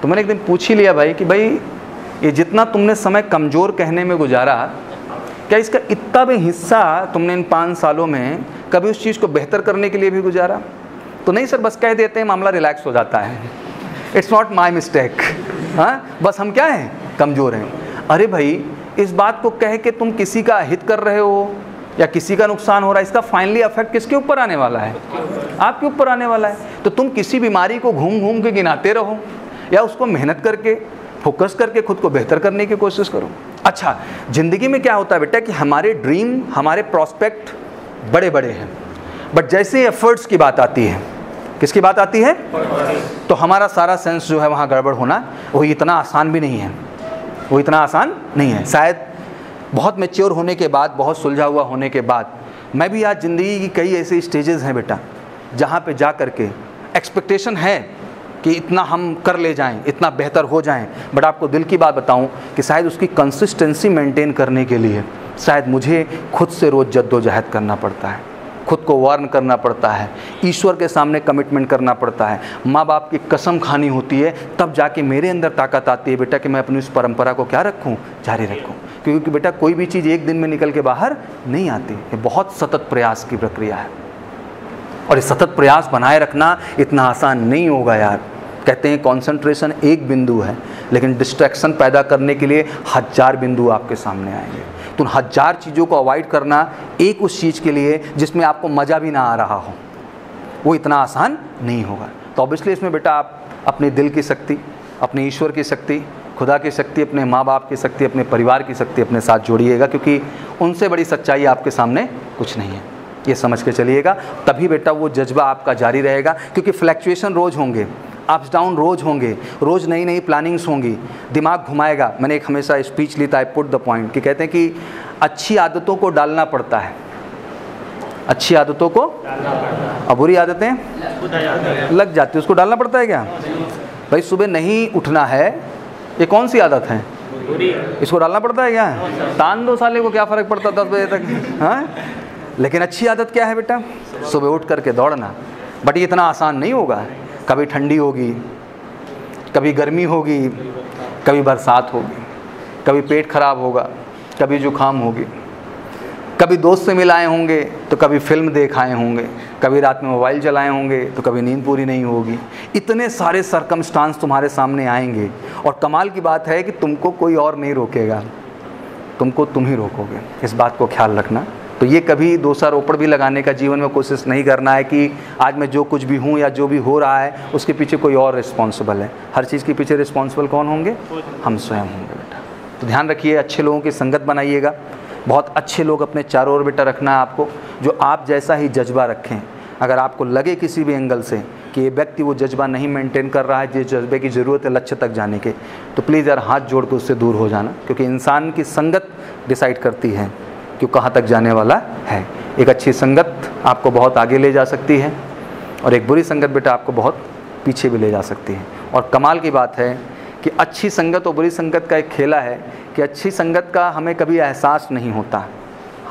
तो मैंने एक दिन पूछ ही लिया भाई कि भाई ये जितना तुमने समय कमज़ोर कहने में गुजारा, क्या इसका इतना भी हिस्सा तुमने इन 5 सालों में कभी उस चीज़ को बेहतर करने के लिए भी गुजारा? तो नहीं सर, बस कह देते हैं, मामला रिलैक्स हो जाता है, इट्स नॉट माई मिस्टेक, हाँ बस हम क्या हैं, कमज़ोर हैं। अरे भाई, इस बात को कह के तुम किसी का हित कर रहे हो या किसी का नुकसान हो रहा है, इसका फाइनली इफेक्ट किसके ऊपर आने वाला है? आपके ऊपर आने वाला है। तो तुम किसी बीमारी को घूम घूम के गिनाते रहो या उसको मेहनत करके फोकस करके खुद को बेहतर करने की कोशिश करो। अच्छा, ज़िंदगी में क्या होता है बेटा कि हमारे ड्रीम, हमारे प्रॉस्पेक्ट बड़े बड़े हैं, बट जैसे एफर्ट्स की बात आती है, किसकी बात आती है, तो हमारा सारा सेंस जो है वहाँ गड़बड़ होना, वो इतना आसान भी नहीं है, वो इतना आसान नहीं है। शायद बहुत मैच्योर होने के बाद, बहुत सुलझा हुआ होने के बाद, मैं भी आज ज़िंदगी की कई ऐसे स्टेजेस हैं बेटा जहाँ पे जा कर के एक्सपेक्टेशन है कि इतना हम कर ले जाएं, इतना बेहतर हो जाएं, बट आपको दिल की बात बताऊं कि शायद उसकी कंसिस्टेंसी मेंटेन करने के लिए शायद मुझे खुद से रोज़ जद्दोजहद करना पड़ता है, खुद को वार्न करना पड़ता है, ईश्वर के सामने कमिटमेंट करना पड़ता है, माँ बाप की कसम खानी होती है, तब जाके मेरे अंदर ताकत आती है बेटा कि मैं अपनी उस परंपरा को क्या रखूँ, जारी रखूँ। क्योंकि बेटा कोई भी चीज़ एक दिन में निकल के बाहर नहीं आती, ये बहुत सतत प्रयास की प्रक्रिया है, और ये सतत प्रयास बनाए रखना इतना आसान नहीं होगा यार। कहते हैं कंसंट्रेशन एक बिंदु है, लेकिन डिस्ट्रैक्शन पैदा करने के लिए 1000 बिंदु आपके सामने आएंगे। तो 1000 चीज़ों को अवॉइड करना एक उस चीज़ के लिए जिसमें आपको मज़ा भी ना आ रहा हो, वो इतना आसान नहीं होगा। तो ऑब्वियसली इसमें बेटा आप अपने दिल की शक्ति, अपने ईश्वर की शक्ति, खुदा की शक्ति, अपने माँ बाप की शक्ति, अपने परिवार की शक्ति अपने साथ जोड़िएगा, क्योंकि उनसे बड़ी सच्चाई आपके सामने कुछ नहीं है, ये समझ के चलिएगा। तभी बेटा वो जज्बा आपका जारी रहेगा, क्योंकि फ्लैक्चुएशन रोज़ होंगे, अप्स डाउन रोज़ होंगे, रोज़ नई नई प्लानिंग्स होंगी, दिमाग घुमाएगा। मैंने एक हमेशा स्पीच ली था, आई पुट द पॉइंट, कि कहते हैं कि अच्छी आदतों को डालना पड़ता है, अच्छी आदतों को और बुरी आदतें लग जाती है, उसको डालना पड़ता है क्या भाई? सुबह नहीं उठना है, ये कौन सी आदत है? इसको डालना पड़ता है क्या? तान दो साले को, क्या फ़र्क पड़ता 10 बजे तक, हाँ? लेकिन अच्छी आदत क्या है बेटा? सुबह उठ करके दौड़ना। बट ये इतना आसान नहीं होगा, कभी ठंडी होगी, कभी गर्मी होगी, कभी बरसात होगी, कभी पेट खराब होगा, कभी जुकाम होगी, कभी दोस्त से मिलाए होंगे तो कभी फिल्म देख आए होंगे, कभी रात में मोबाइल चलाए होंगे तो कभी नींद पूरी नहीं होगी। इतने सारे सरकमस्टांस तुम्हारे सामने आएंगे और कमाल की बात है कि तुमको कोई और नहीं रोकेगा, तुमको तुम ही रोकोगे। इस बात को ख्याल रखना। तो ये कभी दोषारोपण भी लगाने का जीवन में कोशिश नहीं करना है कि आज मैं जो कुछ भी हूँ या जो भी हो रहा है उसके पीछे कोई और रिस्पॉन्सिबल है। हर चीज़ के पीछे रिस्पॉन्सिबल कौन होंगे? हम स्वयं होंगे बेटा। तो ध्यान रखिए, अच्छे लोगों की संगत बनाइएगा, बहुत अच्छे लोग अपने चारों ओर बेटा रखना है आपको, जो आप जैसा ही जज्बा रखें। अगर आपको लगे किसी भी एंगल से कि ये व्यक्ति वो जज्बा नहीं मेंटेन कर रहा है, जिस जज्बे की ज़रूरत है लक्ष्य तक जाने के, तो प्लीज़ यार हाथ जोड़ कर उससे दूर हो जाना, क्योंकि इंसान की संगत डिसाइड करती है कि कहाँ तक जाने वाला है। एक अच्छी संगत आपको बहुत आगे ले जा सकती है और एक बुरी संगत बेटा आपको बहुत पीछे भी ले जा सकती है। और कमाल की बात है कि अच्छी संगत और बुरी संगत का एक खेला है कि अच्छी संगत का हमें कभी एहसास नहीं होता,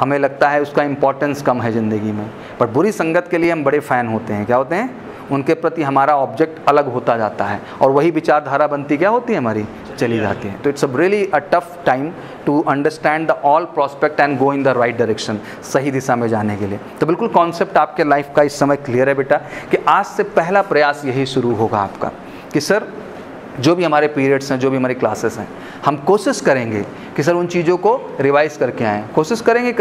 हमें लगता है उसका इम्पोर्टेंस कम है ज़िंदगी में, पर बुरी संगत के लिए हम बड़े फ़ैन होते हैं। क्या होते हैं? उनके प्रति हमारा ऑब्जेक्ट अलग होता जाता है और वही विचारधारा बनती क्या होती है? हमारी चली जाती है। तो it's a really a tough time to understand the all prospect and go in the right direction, सही दिशा में जाने के लिए। तो बिल्कुल कॉन्सेप्ट आपके लाइफ का इस समय क्लियर है बेटा कि आज से पहला प्रयास यही शुरू होगा आपका कि सर जो भी हमारे पीरियड्स हैं, जो भी हमारी क्लासेस हैं, हम कोशिश करेंगे कि सर उन चीज़ों को रिवाइज करके आएँ। कोशिश करेंगे सर,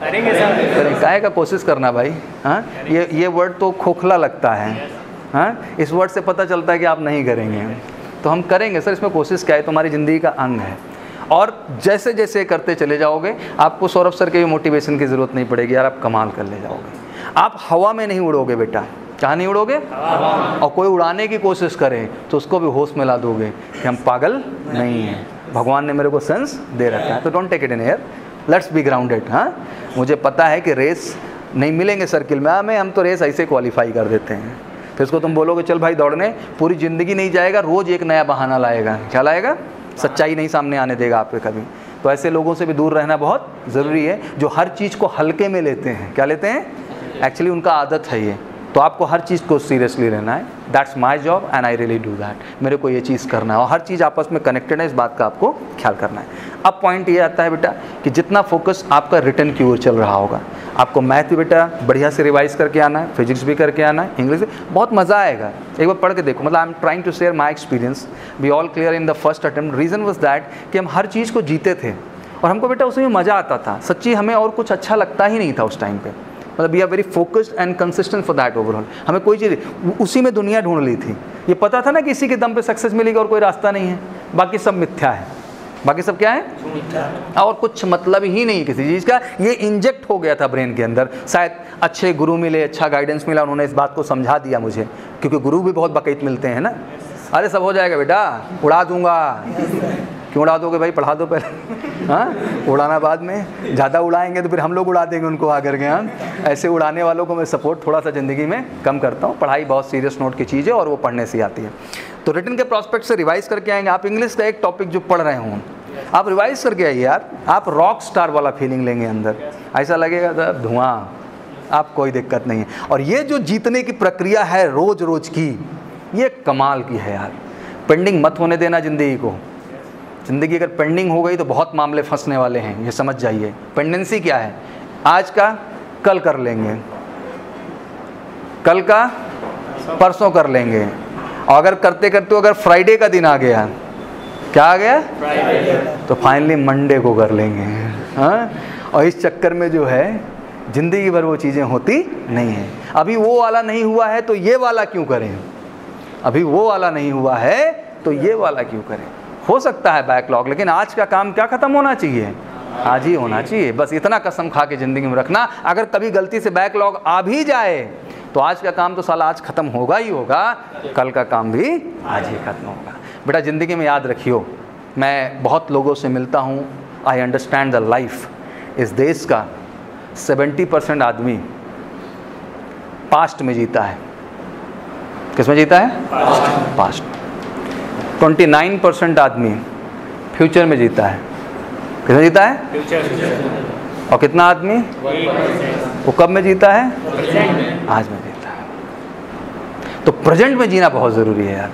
करेंगे। काहे का कोशिश करना भाई? हाँ, ये वर्ड तो खोखला लगता है। हाँ, इस वर्ड से पता चलता है कि आप नहीं करेंगे। तो हम करेंगे सर, इसमें कोशिश क्या है? तुम्हारी ज़िंदगी का अंग है और जैसे जैसे करते चले जाओगे आपको सौरभ सर के भी मोटिवेशन की ज़रूरत नहीं पड़ेगी यार, आप कमाल कर ले जाओगे। आप हवा में नहीं उड़ोगे बेटा। कहाँ नहीं उड़ोगे? और कोई उड़ाने की कोशिश करे तो उसको भी होश में ला दोगे कि हम पागल नहीं हैं, भगवान ने मेरे को सेंस दे रखा है। तो don't take it in air, let's be grounded. हाँ, मुझे पता है कि रेस नहीं मिलेंगे सर्किल में, हम तो रेस ऐसे क्वालिफाई कर देते हैं। फिर उसको तुम बोलोगे चल भाई दौड़ने, पूरी ज़िंदगी नहीं जाएगा, रोज़ एक नया बहाना लाएगा। क्या लाएगा? सच्चाई नहीं सामने आने देगा आपके कभी। तो ऐसे लोगों से भी दूर रहना बहुत ज़रूरी है, जो हर चीज़ को हल्के में लेते हैं। क्या लेते हैं? एक्चुअली उनका आदत है ये। तो आपको हर चीज़ को सीरियसली लेना है। That's my job and I really do that. मेरे को ये चीज़ करना है और हर चीज़ आपस में कनेक्टेड है, इस बात का आपको ख्याल करना है। अब पॉइंट ये आता है बेटा कि जितना फोकस आपका रिटर्न की ओर चल रहा होगा, आपको मैथ भी बेटा बढ़िया से रिवाइज करके आना है, फिजिक्स भी करके आना है, इंग्लिश भी, बहुत मज़ा आएगा। एक बार पढ़ के देखो, मतलब I am trying to share my experience, we all clear in the first attempt. Reason was that कि हम हर चीज़ को जीते थे और हमको बेटा उसमें मज़ा आता था। सच्ची हमें और कुछ अच्छा लगता ही नहीं था उस टाइम पे। मतलब we are very focused and consistent for that overall. हमें कोई चीज़ उसी में दुनिया ढूंढ ली थी। ये पता था ना कि इसी के दम पे सक्सेस मिलेगी और कोई रास्ता नहीं है, बाकी सब मिथ्या है। बाकी सब क्या है? और कुछ मतलब ही नहीं किसी चीज़ का। ये इंजेक्ट हो गया था ब्रेन के अंदर। शायद अच्छे गुरु मिले, अच्छा गाइडेंस मिला, उन्होंने इस बात को समझा दिया मुझे, क्योंकि गुरु भी बहुत बकैत मिलते हैं ना। अरे सब हो जाएगा बेटा, उड़ा दूंगा। क्यों उड़ा दोगे भाई? पढ़ा दो पहले। हाँ, उड़ाना बाद में, ज़्यादा उड़ाएंगे तो फिर हम लोग उड़ा देंगे उनको आकर के। हाँ, ऐसे उड़ाने वालों को मैं सपोर्ट थोड़ा सा ज़िंदगी में कम करता हूँ। पढ़ाई बहुत सीरियस नोट की चीज़ है और वो पढ़ने से आती है। तो रिटन के प्रॉस्पेक्ट से रिवाइज करके आएंगे। आप इंग्लिश का एक टॉपिक जो पढ़ रहे हों आप रिवाइज करके आइए यार, आप रॉक स्टार वाला फीलिंग लेंगे अंदर। ऐसा लगेगा तो धुआं, आप कोई दिक्कत नहीं है। और ये जो जीतने की प्रक्रिया है रोज़ रोज़ की, ये कमाल की है यार। पेंडिंग मत होने देना ज़िंदगी को। ज़िंदगी अगर पेंडिंग हो गई तो बहुत मामले फंसने वाले हैं, ये समझ जाइए। पेंडेंसी क्या है? आज का कल कर लेंगे, कल का परसों कर लेंगे, और अगर करते करते अगर फ्राइडे का दिन आ गया, क्या आ गया? फ्राइडे, तो फाइनली मंडे को कर लेंगे। हाँ, और इस चक्कर में जो है ज़िंदगी भर वो चीज़ें होती नहीं हैं। अभी वो वाला नहीं हुआ है तो ये वाला क्यों करें? अभी वो वाला नहीं हुआ है तो ये वाला क्यों करें? हो सकता है बैकलॉग, लेकिन आज का काम क्या ख़त्म होना चाहिए? आज ही होना चाहिए। बस इतना कसम खा के ज़िंदगी में रखना, अगर कभी गलती से बैकलॉग आ भी जाए तो आज का काम तो साला आज ख़त्म होगा ही होगा, कल का काम भी आज ही ख़त्म होगा। बेटा ज़िंदगी में याद रखियो, मैं बहुत लोगों से मिलता हूँ, आई अंडरस्टैंड द लाइफ। इस देश का 70% आदमी पास्ट में जीता है। किस में जीता है? पास्ट। 29% आदमी फ्यूचर में जीता है। किस में जीता है? फ्यूचर। और कितना आदमी वो कब में जीता है? आज में जीता है। तो प्रेजेंट में जीना बहुत ज़रूरी है यार।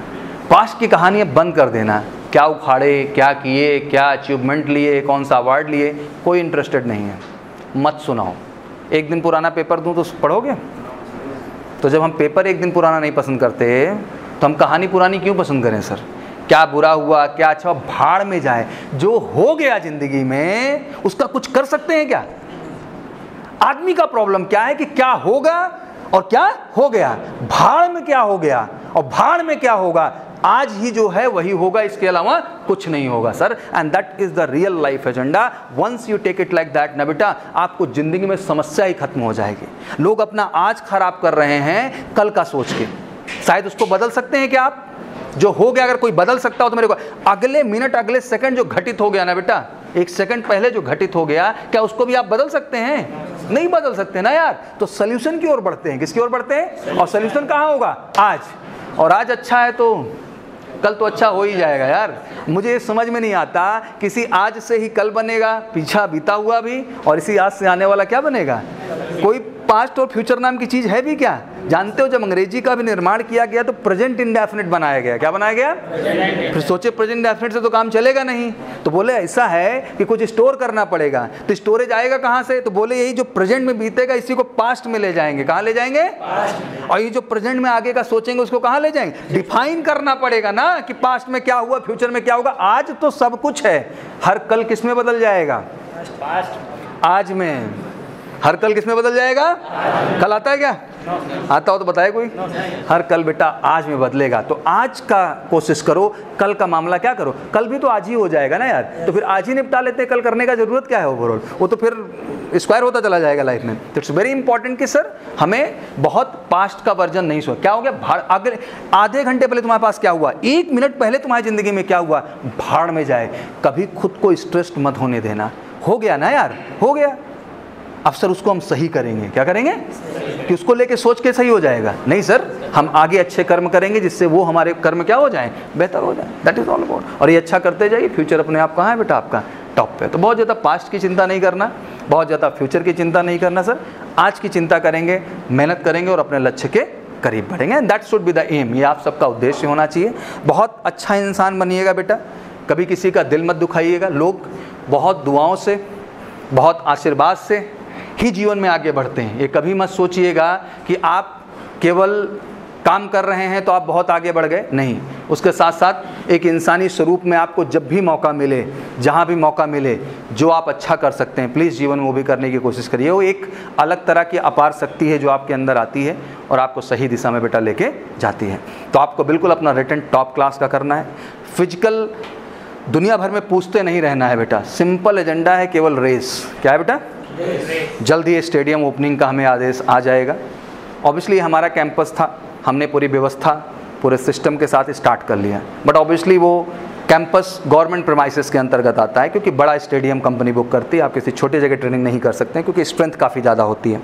पास्ट की कहानियाँ बंद कर देना, क्या उखाड़े, क्या किए, क्या अचीवमेंट लिए, कौन सा अवार्ड लिए, कोई इंटरेस्टेड नहीं है। मत सुनाओ। एक दिन पुराना पेपर दूं तो पढ़ोगे? तो जब हम पेपर एक दिन पुराना नहीं पसंद करते तो हम कहानी पुरानी क्यों पसंद करें सर? क्या बुरा हुआ, क्या अच्छा, भाड़ में जाए। जो हो गया ज़िंदगी में उसका कुछ कर सकते हैं क्या? आदमी का प्रॉब्लम क्या है कि क्या होगा और क्या हो गया, भाड़ में क्या हो गया और भाड़ में क्या होगा। आज ही जो है वही होगा, इसके अलावा कुछ नहीं होगा sir. And that is the real life agenda. Once you take it like that ना बेटा, आपको जिंदगी में समस्या ही खत्म हो जाएगी। लोग अपना आज खराब कर रहे हैं कल का सोच के। शायद उसको बदल सकते हैं क्या आप? जो हो गया अगर कोई बदल सकता हो तो मेरे को अगले मिनट, अगले सेकंड जो घटित हो गया ना बेटा, एक सेकंड पहले जो घटित हो गया, क्या उसको भी आप बदल सकते हैं? नहीं बदल सकते ना यार। तो सोल्यूशन की ओर बढ़ते हैं। किसकी ओर बढ़ते हैं? और सोल्यूशन कहाँ होगा? आज। और आज अच्छा है तो कल तो अच्छा हो ही जाएगा यार। मुझे ये समझ में नहीं आता, किसी आज से ही कल बनेगा, पीछा बीता हुआ भी, और इसी आज से आने वाला क्या बनेगा? कोई पास्ट और फ्यूचर नाम की चीज़ है भी क्या? जानते हो जब अंग्रेजी का भी निर्माण किया गया तो प्रेजेंट इंडेफिनिट बनाया गया। क्या बनाया गया? फिर सोचे प्रेजेंट इंडेफिनिट से तो काम चलेगा नहीं, तो बोले ऐसा है कि कुछ स्टोर करना पड़ेगा। तो स्टोरेज आएगा कहाँ से? तो बोले यही जो प्रेजेंट में बीतेगा इसी को पास्ट में ले जाएंगे। कहाँ ले जाएंगे? पास्ट। और ये जो प्रेजेंट में आगे का सोचेंगे उसको कहाँ ले जाएंगे? डिफाइन करना पड़ेगा ना कि पास्ट में क्या हुआ, फ्यूचर में क्या होगा। आज तो सब कुछ है, हर कल किस में बदल जाएगा? पास्ट। आज में। हर कल किस में बदल जाएगा? कल आता है क्या? आता हो तो बताए कोई? हर कल बेटा आज में बदलेगा। तो आज का कोशिश करो, कल का मामला क्या करो? कल भी तो आज ही हो जाएगा ना यार। तो फिर आज ही निपटा लेते हैं, कल करने का जरूरत क्या है ओवरऑल? वो तो फिर स्क्वायर होता चला जाएगा लाइफ में। तो इट्स वेरी इंपॉर्टेंट कि सर हमें बहुत पास्ट का वर्जन नहीं सोच। क्या हो गया? अगले आधे घंटे पहले तुम्हारे पास क्या हुआ, 1 मिनट पहले तुम्हारी जिंदगी में क्या हुआ, भाड़ में जाए। कभी खुद को स्ट्रेस मत होने देना। हो गया ना यार, हो गया। अब सर उसको हम सही करेंगे। क्या करेंगे? कि उसको लेके सोच के सही हो जाएगा? नहीं सर, हम आगे अच्छे कर्म करेंगे जिससे वो हमारे कर्म क्या हो जाए, बेहतर हो जाए। That is all about. और ये अच्छा करते जाइए, फ्यूचर अपने आप कहाँ है बेटा आपका? टॉप पे। तो बहुत ज़्यादा पास्ट की चिंता नहीं करना, बहुत ज़्यादा फ्यूचर की चिंता नहीं करना सर। आज की चिंता करेंगे, मेहनत करेंगे और अपने लक्ष्य के करीब बढ़ेंगे। And that should be the aim. ये आप सबका उद्देश्य होना चाहिए। बहुत अच्छा इंसान बनिएगा बेटा, कभी किसी का दिल मत दुखाइएगा। लोग बहुत दुआओं से, बहुत आशीर्वाद से ही जीवन में आगे बढ़ते हैं। ये कभी मत सोचिएगा कि आप केवल काम कर रहे हैं तो आप बहुत आगे बढ़ गए। नहीं, उसके साथ साथ एक इंसानी स्वरूप में आपको जब भी मौका मिले, जहाँ भी मौका मिले, जो आप अच्छा कर सकते हैं प्लीज़ जीवन में वो भी करने की कोशिश करिए। वो एक अलग तरह की अपार शक्ति है जो आपके अंदर आती है और आपको सही दिशा में बेटा लेके जाती है। तो आपको बिल्कुल अपना रिटन टॉप क्लास का करना है। फिजिकल दुनिया भर में पूछते नहीं रहना है बेटा। सिंपल एजेंडा है, केवल रेस। क्या है बेटा? जल्द ही स्टेडियम ओपनिंग का हमें आदेश आ जाएगा। ऑब्वियसली हमारा कैंपस था, हमने पूरी व्यवस्था पूरे सिस्टम के साथ स्टार्ट कर लिया, बट ऑब्वियसली वो कैंपस गवर्नमेंट प्रेमाइसेस के अंतर्गत आता है क्योंकि बड़ा स्टेडियम कंपनी बुक करती है। आप किसी छोटे जगह ट्रेनिंग नहीं कर सकते हैं क्योंकि स्ट्रेंथ काफ़ी ज़्यादा होती है।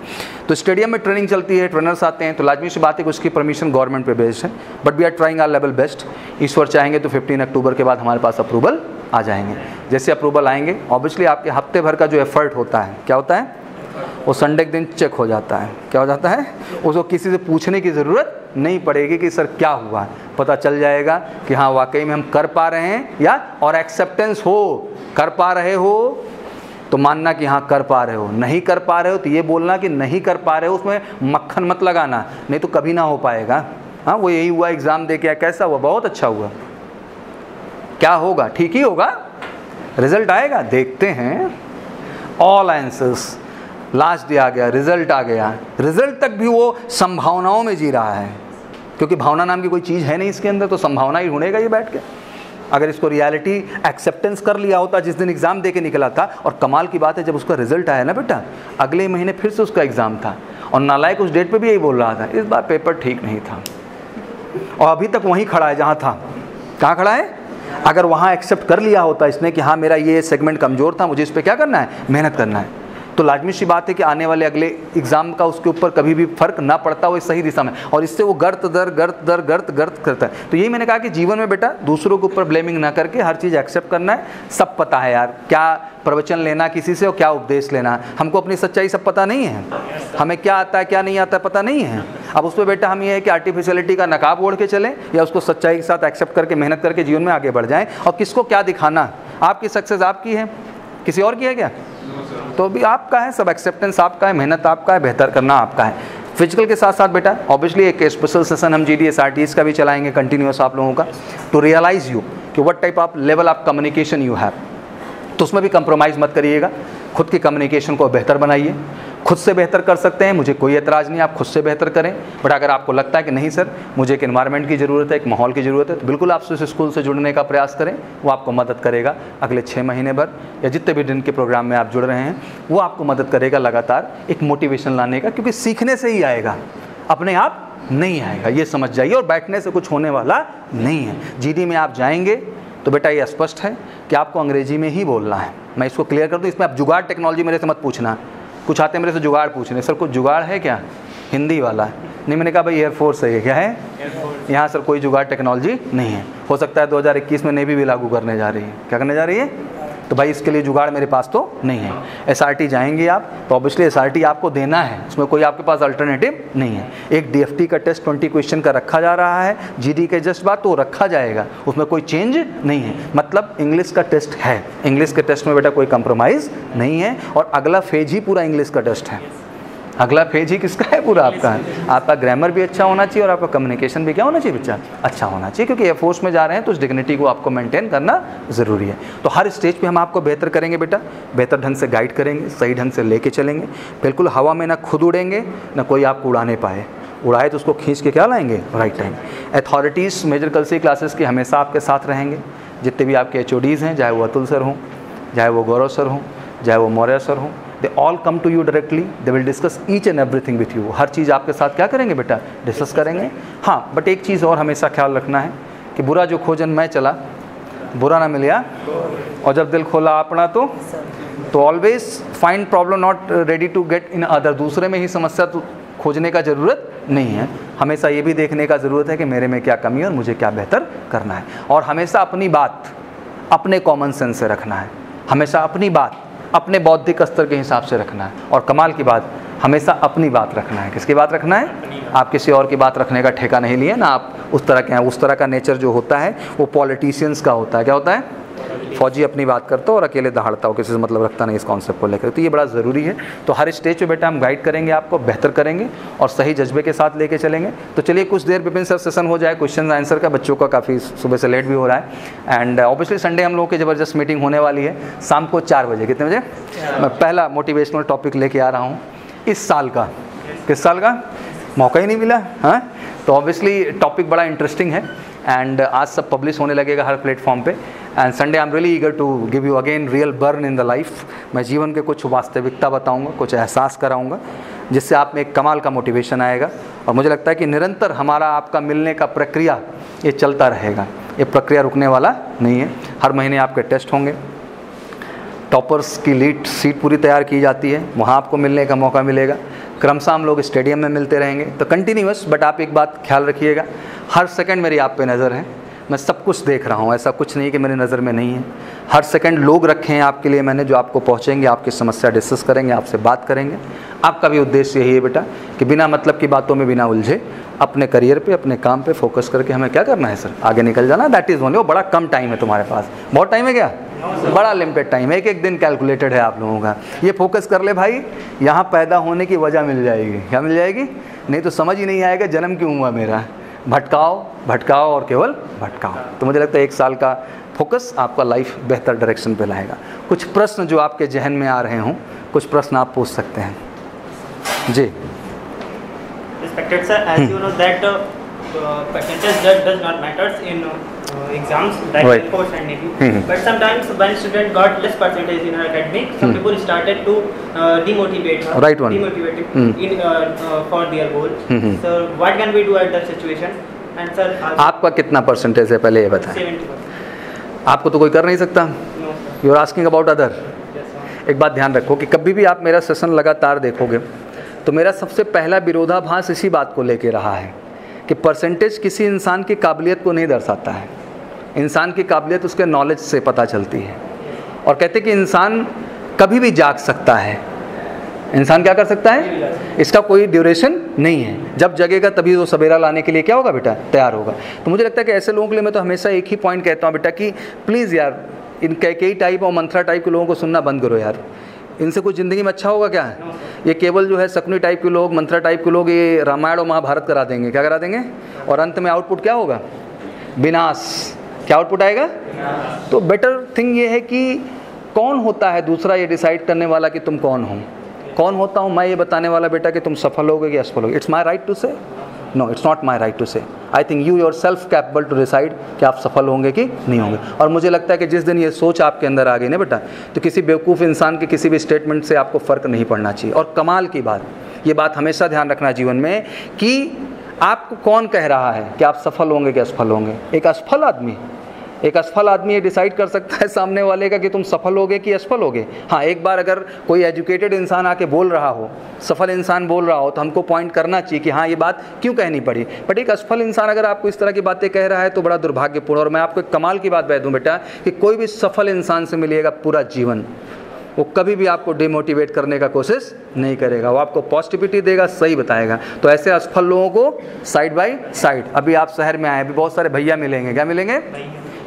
तो स्टेडियम में ट्रेनिंग चलती है, ट्रेनर्स आते हैं, तो लाजमी सी बात है कि उसकी परमिशन गवर्नमेंट पे बेस्ड है। But we are trying our level best. ईश्वर चाहेंगे तो 15 अक्टूबर के बाद हमारे पास अप्रूवल आ जाएंगे। जैसे अप्रूवल आएंगे ऑब्वियसली आपके हफ्ते भर का जो एफर्ट होता है, क्या होता है, वो संडे के दिन चेक हो जाता है। क्या हो जाता है? उसको किसी से पूछने की ज़रूरत नहीं पड़ेगी कि सर क्या हुआ, पता चल जाएगा कि हाँ वाकई में हम कर पा रहे हैं या, और एक्सेप्टेंस हो, कर पा रहे हो तो मानना कि हाँ कर पा रहे हो, नहीं कर पा रहे हो तो ये बोलना कि नहीं कर पा रहे हो, उसमें मक्खन मत लगाना, नहीं तो कभी ना हो पाएगा। हाँ वो यही हुआ, एग्ज़ाम दे के कैसा हुआ, बहुत अच्छा हुआ, क्या होगा, ठीक ही होगा, रिजल्ट आएगा, देखते हैं। ऑल आंसर्स, लास्ट डे आ गया, रिजल्ट आ गया, रिजल्ट तक भी वो संभावनाओं में जी रहा है क्योंकि भावना नाम की कोई चीज़ है नहीं इसके अंदर, तो संभावना ही ढूंढेगा ये बैठ के। अगर इसको रियलिटी एक्सेप्टेंस कर लिया होता जिस दिन एग्ज़ाम दे के निकला था, और कमाल की बात है जब उसका रिजल्ट आया ना बेटा, अगले महीने फिर से उसका एग्ज़ाम था और नालायक उस डेट पे भी यही बोल रहा था, इस बार पेपर ठीक नहीं था, और अभी तक वहीं खड़ा है जहाँ था। कहाँ खड़ा है? अगर वहाँ एक्सेप्ट कर लिया होता इसने कि हाँ मेरा ये सेगमेंट कमज़ोर था, मुझे इस पर क्या करना है, मेहनत करना है, तो लाजमी सी बात है कि आने वाले अगले एग्ज़ाम का उसके ऊपर कभी भी फ़र्क ना पड़ता हो, इस सही दिशा में, और इससे वो गर्त दर करता है। तो यही मैंने कहा कि जीवन में बेटा दूसरों के ऊपर ब्लेमिंग ना करके हर चीज़ एक्सेप्ट करना है। सब पता है यार, क्या प्रवचन लेना किसी से और क्या उपदेश लेना, हमको अपनी सच्चाई सब पता नहीं है, हमें क्या आता है क्या नहीं आता है पता नहीं है। अब उस पर बेटा हम ये है कि आर्टिफिशियलिटी का नकाब ओढ़ के चलें या उसको सच्चाई के साथ एक्सेप्ट करके मेहनत करके जीवन में आगे बढ़ जाएं। और किसको क्या दिखाना, आपकी सक्सेस आपकी है, किसी और की है क्या? तो भी आपका है, सब एक्सेप्टेंस आपका है, मेहनत आपका है, बेहतर करना आपका है। फिजिकल के साथ साथ बेटा ऑब्वियसली एक स्पेशल सेशन हम GDSRTs का भी चलाएंगे कंटिन्यूस आप लोगों का, टू रियलाइज़ यू कि what type of level of communication you have. तो उसमें भी कंप्रोमाइज़ मत करिएगा, खुद की कम्युनिकेशन को बेहतर बनाइए। खुद से बेहतर कर सकते हैं, मुझे कोई एतराज़ नहीं, आप खुद से बेहतर करें। बट अगर आपको लगता है कि नहीं सर मुझे एक एनवायरनमेंट की ज़रूरत है, एक माहौल की ज़रूरत है, तो बिल्कुल आप उस स्कूल से जुड़ने का प्रयास करें, वो आपको मदद करेगा। अगले 6 महीने भर या जितने भी दिन के प्रोग्राम में आप जुड़ रहे हैं वो आपको मदद करेगा लगातार एक मोटिवेशन लाने का, क्योंकि सीखने से ही आएगा, अपने आप नहीं आएगा, ये समझ जाइए। और बैठने से कुछ होने वाला नहीं है। GD में आप जाएंगे तो बेटा ये स्पष्ट है कि आपको अंग्रेजी में ही बोलना है। मैं इसको क्लियर कर दूँ, इसमें आप जुगाड़ टेक्नोलॉजी मेरे से मत पूछना। कुछ आते मेरे से जुगाड़ पूछने, सर कुछ जुगाड़ है क्या, हिंदी वाला नहीं। मैंने कहा भाई एयरफोर्स है, ये क्या है, यहाँ सर कोई जुगाड़ टेक्नोलॉजी नहीं है। हो सकता है 2021 में नेवी भी लागू करने जा रही है। क्या करने जा रही है? तो भाई इसके लिए जुगाड़ मेरे पास तो नहीं है। SRT जाएंगे आप तो ऑब्वियसली SRT आपको देना है, उसमें कोई आपके पास अल्टरनेटिव नहीं है। एक DFT का टेस्ट 20 क्वेश्चन का रखा जा रहा है, GD के जस्ट बाद तो रखा जाएगा, उसमें कोई चेंज नहीं है। मतलब इंग्लिश का टेस्ट है, इंग्लिश के टेस्ट में बेटा कोई कंप्रोमाइज़ नहीं है। और अगला फेज ही पूरा इंग्लिश का टेस्ट है। अगला पेज ही किसका है? पूरा आपका है। आपका ग्रामर भी अच्छा होना चाहिए और आपका कम्युनिकेशन भी क्या होना चाहिए बच्चा? अच्छा होना चाहिए, क्योंकि एयरफोर्स में जा रहे हैं तो उस डिग्निटी को आपको मेंटेन करना ज़रूरी है। तो हर स्टेज पे हम आपको बेहतर करेंगे बेटा, बेहतर ढंग से गाइड करेंगे, सही ढंग से लेके चलेंगे। बिल्कुल हवा में ना खुद उड़ेंगे ना कोई आपको उड़ाने पाए, उड़ाए तो उसको खींच के क्या लाएंगे? Right time. Authorities major Kalsi classes की हमेशा आपके साथ रहेंगे। जितने भी आपके HODs हैं, चाहे वो अतुल सर हों, चाहे वो गौरव सर हों, चाहे वो मौर्य सर हों, they all come to you directly, they will discuss each and everything with you. हर चीज़ आपके साथ क्या करेंगे बेटा? डिस्कस करेंगे। हाँ, बट एक चीज़ और हमेशा ख्याल रखना है कि बुरा जो खोजन मैं चला बुरा ना मिलिया, और जब दिल खोला अपना तो always find problem not ready to get in other. दूसरे में ही समस्या तो खोजने का ज़रूरत नहीं है। हमेशा ये भी देखने का ज़रूरत है कि मेरे में क्या कमी है और मुझे क्या बेहतर करना है। और हमेशा अपनी बात अपने कॉमन सेंस से रखना है, हमेशा अपनी बात अपने बौद्धिक स्तर के हिसाब से रखना है। और कमाल की बात, हमेशा अपनी बात रखना है। किसकी बात रखना है? आप किसी और की बात रखने का ठेका नहीं लिए ना। आप उस तरह के हैं, उस तरह का नेचर जो होता है वो पॉलिटिशियंस का होता है। क्या होता है? फौजी अपनी बात करता हो और अकेले दहाड़ता हो, किसी से मतलब रखता नहीं इस कॉन्सेप्ट को लेकर। तो ये बड़ा ज़रूरी है। तो हर स्टेज पे बेटा हम गाइड करेंगे, आपको बेहतर करेंगे और सही जज्बे के साथ लेके चलेंगे। तो चलिए कुछ देर विपिन सर सेशन हो जाए क्वेश्चन आंसर का। बच्चों का काफ़ी सुबह से लेट भी हो रहा है। एंड ऑब्वियसली संडे हम लोगों की ज़बरदस्त मीटिंग होने वाली है शाम को 4 बजे। कितने बजे? मैं पहला मोटिवेशनल टॉपिक लेके आ रहा हूँ इस साल का। किस साल का? मौका ही नहीं मिला। हाँ, तो ऑब्वियसली टॉपिक बड़ा इंटरेस्टिंग है एंड आज सब पब्लिश होने लगेगा हर प्लेटफॉर्म पे। And Sunday I am really eager to give you again real burn in the life. मैं जीवन के कुछ वास्तविकता बताऊंगा, कुछ एहसास कराऊंगा, जिससे आप में एक कमाल का मोटिवेशन आएगा। और मुझे लगता है कि निरंतर हमारा आपका मिलने का प्रक्रिया ये चलता रहेगा, ये प्रक्रिया रुकने वाला नहीं है। हर महीने आपके टेस्ट होंगे, टॉपर्स की लीड सीट पूरी तैयार की जाती है, वहाँ आपको मिलने का मौका मिलेगा। क्रमशः हम लोग स्टेडियम में मिलते रहेंगे। तो कंटिन्यूअस, बट आप एक बात ख्याल रखिएगा, हर सेकंड मेरी आप पे नज़र है। मैं सब कुछ देख रहा हूँ, ऐसा कुछ नहीं कि मेरी नज़र में नहीं है। हर सेकंड लोग रखे हैं आपके लिए मैंने, जो आपको पहुँचेंगे, आपकी समस्या डिस्कस करेंगे, आपसे बात करेंगे। आपका भी उद्देश्य यही है बेटा कि बिना मतलब की बातों में बिना उलझे अपने करियर पे, अपने काम पे फोकस करके हमें क्या करना है सर? आगे निकल जाना। That is only. वो बड़ा कम टाइम है तुम्हारे पास। बहुत टाइम है क्या? बड़ा लिमिटेड टाइम है। एक एक दिन कैलकुलेटेड है आप लोगों का। ये फोकस कर ले भाई, यहाँ पैदा होने की वजह मिल जाएगी। क्या मिल जाएगी? नहीं तो समझ ही नहीं आएगा जन्म क्यों हुआ मेरा। भटकाओ भटकाओ और केवल भटकाओ। तो मुझे लगता है 1 साल का फोकस आपका लाइफ बेहतर डायरेक्शन पे लाएगा। कुछ प्रश्न जो आपके जहन में आ रहे हों, कुछ प्रश्न आप पूछ सकते हैं जी। Respected sir, as you know that percentage that does not matters in exams, like course and maybe. But sometimes when student got less percentage in her academic, some people started to demotivate her. Right one. Demotivated in for their goal. So what can we do at that situation? And sir, आपका कितना percentage है पहले ये बताएं। 70%. आपको तो कोई कर नहीं सकता। You are asking about other. एक बात ध्यान रखो कि कभी भी आप मेरा सेशन लगातार देखोगे तो मेरा सबसे पहला विरोधाभास इसी बात को लेके रहा है कि परसेंटेज किसी इंसान की काबिलियत को नहीं दर्शाता है। इंसान की काबिलियत उसके नॉलेज से पता चलती है। और कहते कि इंसान कभी भी जाग सकता है। इंसान क्या कर सकता है? इसका कोई ड्यूरेशन नहीं है। जब जगेगा तभी वो सवेरा लाने के लिए क्या होगा बेटा? तैयार होगा। तो मुझे लगता है कि ऐसे लोगों के लिए मैं तो हमेशा एक ही पॉइंट कहता हूँ बेटा कि प्लीज़ यार इन कई टाइप और मंत्रा टाइप के लोगों को सुनना बंद करो यार। इनसे कुछ ज़िंदगी में अच्छा होगा क्या? ये केवल जो है शकुनी टाइप के लोग, मंत्रा टाइप के लोग ये रामायण और महाभारत करा देंगे। क्या करा देंगे? और अंत में आउटपुट क्या होगा? विनाश। क्या आउटपुट आएगा? तो बेटर थिंग ये है कि कौन होता है दूसरा ये डिसाइड करने वाला कि तुम कौन हो? कौन होता हूँ मैं ये बताने वाला बेटा कि तुम सफल होगे कि असफल होगे? It's my right to say? No, it's not my right to say. I think you yourself capable to decide कि आप सफल होंगे कि नहीं होंगे। और मुझे लगता है कि जिस दिन ये सोच आपके अंदर आ गई ना बेटा, तो किसी बेवकूफ़ इंसान के किसी भी स्टेटमेंट से आपको फ़र्क नहीं पड़ना चाहिए। और कमाल की बात, ये बात हमेशा ध्यान रखना जीवन में कि आपको कौन कह रहा है कि आप सफल होंगे कि असफल होंगे। एक असफल आदमी ये डिसाइड कर सकता है सामने वाले का कि तुम सफल होगे कि असफल होगे। हाँ, एक बार अगर कोई एजुकेटेड इंसान आके बोल रहा हो, सफल इंसान बोल रहा हो, तो हमको पॉइंट करना चाहिए कि हाँ ये बात क्यों कहनी पड़ी। बट एक असफल इंसान अगर आपको इस तरह की बातें कह रहा है तो बड़ा दुर्भाग्यपूर्ण। और मैं आपको एक कमाल की बात बता दूँ बेटा कि कोई भी सफल इंसान से मिलिएगा पूरा जीवन, वो कभी भी आपको डिमोटिवेट करने का कोशिश नहीं करेगा। वो आपको पॉजिटिविटी देगा, सही बताएगा। तो ऐसे असफल लोगों को साइड बाय साइड, अभी आप शहर में आए, अभी बहुत सारे भैया मिलेंगे। क्या मिलेंगे?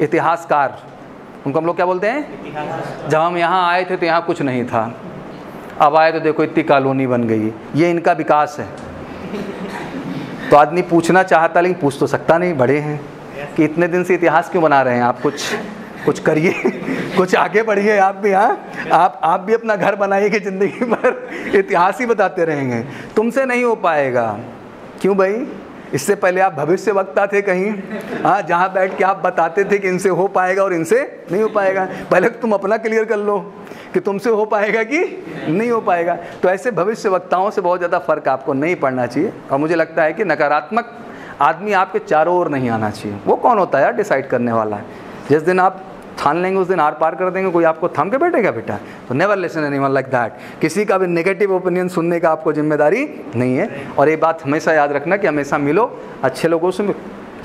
इतिहासकार। उनको हम लोग क्या बोलते हैं? जब हम यहाँ आए थे तो यहाँ कुछ नहीं था, अब आए तो देखो इतनी कॉलोनी बन गई। ये इनका विकास है। तो आदमी पूछना चाहता लेकिन पूछ तो सकता नहीं, बड़े हैं, कि इतने दिन से इतिहास क्यों बना रहे हैं आप? कुछ करिए, कुछ आगे बढ़िए आप भी। हाँ, आप भी अपना घर बनाइए कि ज़िंदगी भर इतिहास ही बताते रहेंगे। तुमसे नहीं हो पाएगा। क्यों भाई? इससे पहले आप भविष्य वक्ता थे कहीं, हाँ, जहाँ बैठ के आप बताते थे कि इनसे हो पाएगा और इनसे नहीं हो पाएगा। पहले तुम अपना क्लियर कर लो कि तुमसे हो पाएगा कि नहीं हो पाएगा। तो ऐसे भविष्य वक्ताओं से बहुत ज़्यादा फ़र्क आपको नहीं पड़ना चाहिए। और मुझे लगता है कि नकारात्मक आदमी आपके चारों ओर नहीं आना चाहिए। वो कौन होता है यार डिसाइड करने वाला? जिस दिन आप ठान लेंगे उस दिन आर पार कर देंगे। कोई आपको थाम के बैठेगा बेटा? तो never listen anyone like that. किसी का भी नेगेटिव ओपिनियन सुनने का आपको जिम्मेदारी नहीं है। और ये बात हमेशा याद रखना कि हमेशा मिलो अच्छे लोगों से,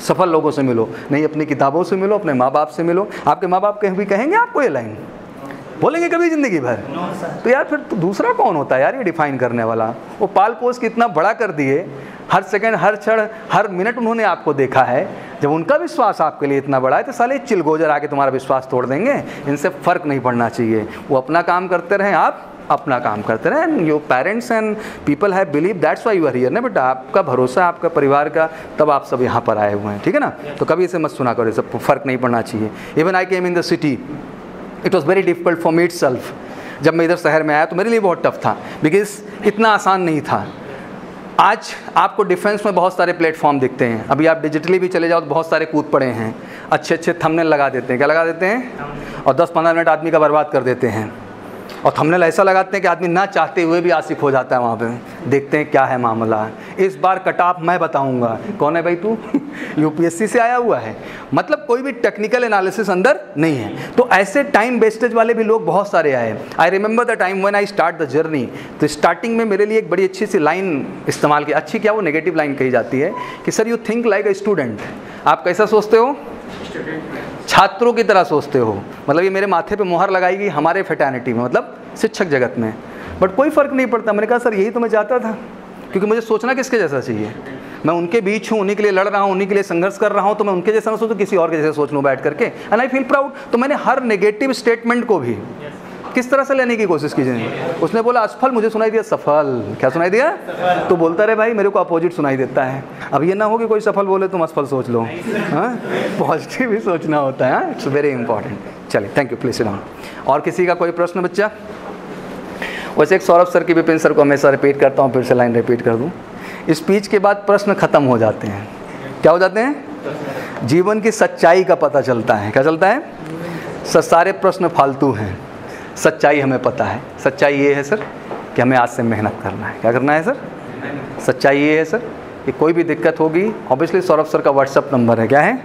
सफल लोगों से मिलो, नहीं अपनी किताबों से मिलो, अपने माँ बाप से मिलो। आपके माँ बाप कहीं भी कहेंगे आपको ये लाइन? बोलेंगे कभी ज़िंदगी भर? तो यार फिर तो दूसरा कौन होता है यार ये डिफाइन करने वाला? वो पाल पोस के इतना बड़ा कर दिए, हर सेकंड, हर क्षण, हर मिनट उन्होंने आपको देखा है। जब उनका विश्वास आपके लिए इतना बड़ा है तो साले चिलगोजर आके तुम्हारा विश्वास तोड़ देंगे। इनसे फ़र्क नहीं पड़ना चाहिए। वो अपना काम करते रहें, आप अपना काम करते रहें। Your parents and people have believe, that's why you are here ना बेटा। आपका भरोसा आपका परिवार का, तब आप सब यहाँ पर आए हुए हैं, ठीक है ना? तो कभी इसे मत सुना करो, सब फ़र्क नहीं पड़ना चाहिए। Even I came in the city, it was very difficult for me itself. जब मैं इधर शहर में आया तो मेरे लिए बहुत टफ था, बिकॉज इतना आसान नहीं था। आज आपको डिफेंस में बहुत सारे प्लेटफॉर्म दिखते हैं। अभी आप डिजिटली भी चले जाओ तो बहुत सारे कूद पड़े हैं, अच्छे अच्छे थंबनेल लगा देते हैं। क्या लगा देते हैं? और 10-15 मिनट आदमी का बर्बाद कर देते हैं। और थंबनेल ऐसा लगाते हैं कि आदमी ना चाहते हुए भी आशिक हो जाता है वहाँ पे। देखते हैं क्या है मामला। इस बार कट ऑफ मैं बताऊँगा। कौन है भाई तू? यूपीएससी से आया हुआ है। मतलब कोई भी टेक्निकल एनालिसिस अंदर नहीं है। तो ऐसे टाइम वेस्टेज वाले भी लोग बहुत सारे आए। I remember the time when I start the journey. तो स्टार्टिंग में मेरे लिए एक बड़ी अच्छी सी लाइन इस्तेमाल की। अच्छी क्या, वो नेगेटिव लाइन कही जाती है कि sir you think like a student. आप कैसा सोचते हो? छात्रों की तरह सोचते हो। मतलब ये मेरे माथे पे मोहर लगाई गई हमारे फ्रेटर्निटी में, मतलब शिक्षक जगत में। बट कोई फ़र्क नहीं पड़ता। मैंने कहा सर यही तो मैं चाहता था, क्योंकि मुझे सोचना किसके जैसा चाहिए? मैं उनके बीच हूँ, उन्हीं के लिए लड़ रहा हूँ, उन्हीं के लिए संघर्ष कर रहा हूँ। तो मैं उनके जैसा ना सोचूं, किसी और के जैसे सोच लूँ बैठ करके। And I feel proud. तो मैंने हर नेगेटिव स्टेटमेंट को भी किस तरह से लेने की कोशिश कीजिए। उसने बोला असफल, मुझे सुनाई दिया सफल। क्या सुनाई दिया? तो बोलता रहे भाई, मेरे को अपोजिट सुनाई देता है। अब ये ना हो कि कोई सफल बोले तुम असफल सोच लो। हाँ, पॉजिटिव भी सोचना होता है। It's very important. चलिए, thank you, please sit down. और किसी का कोई प्रश्न बच्चा? वैसे एक सौरभ सर की, विपिन सर को हमेशा रिपीट करता हूँ, फिर से लाइन रिपीट कर दूँ। स्पीच के बाद प्रश्न खत्म हो जाते हैं। क्या हो जाते हैं? जीवन की सच्चाई का पता चलता है। क्या चलता है? सारे प्रश्न फालतू हैं, सच्चाई हमें पता है। सच्चाई ये है सर कि हमें आज से मेहनत करना है। क्या करना है सर? सच्चाई ये है सर कि कोई भी दिक्कत होगी, ऑब्वियसली सौरभ सर का व्हाट्सअप नंबर है। क्या है?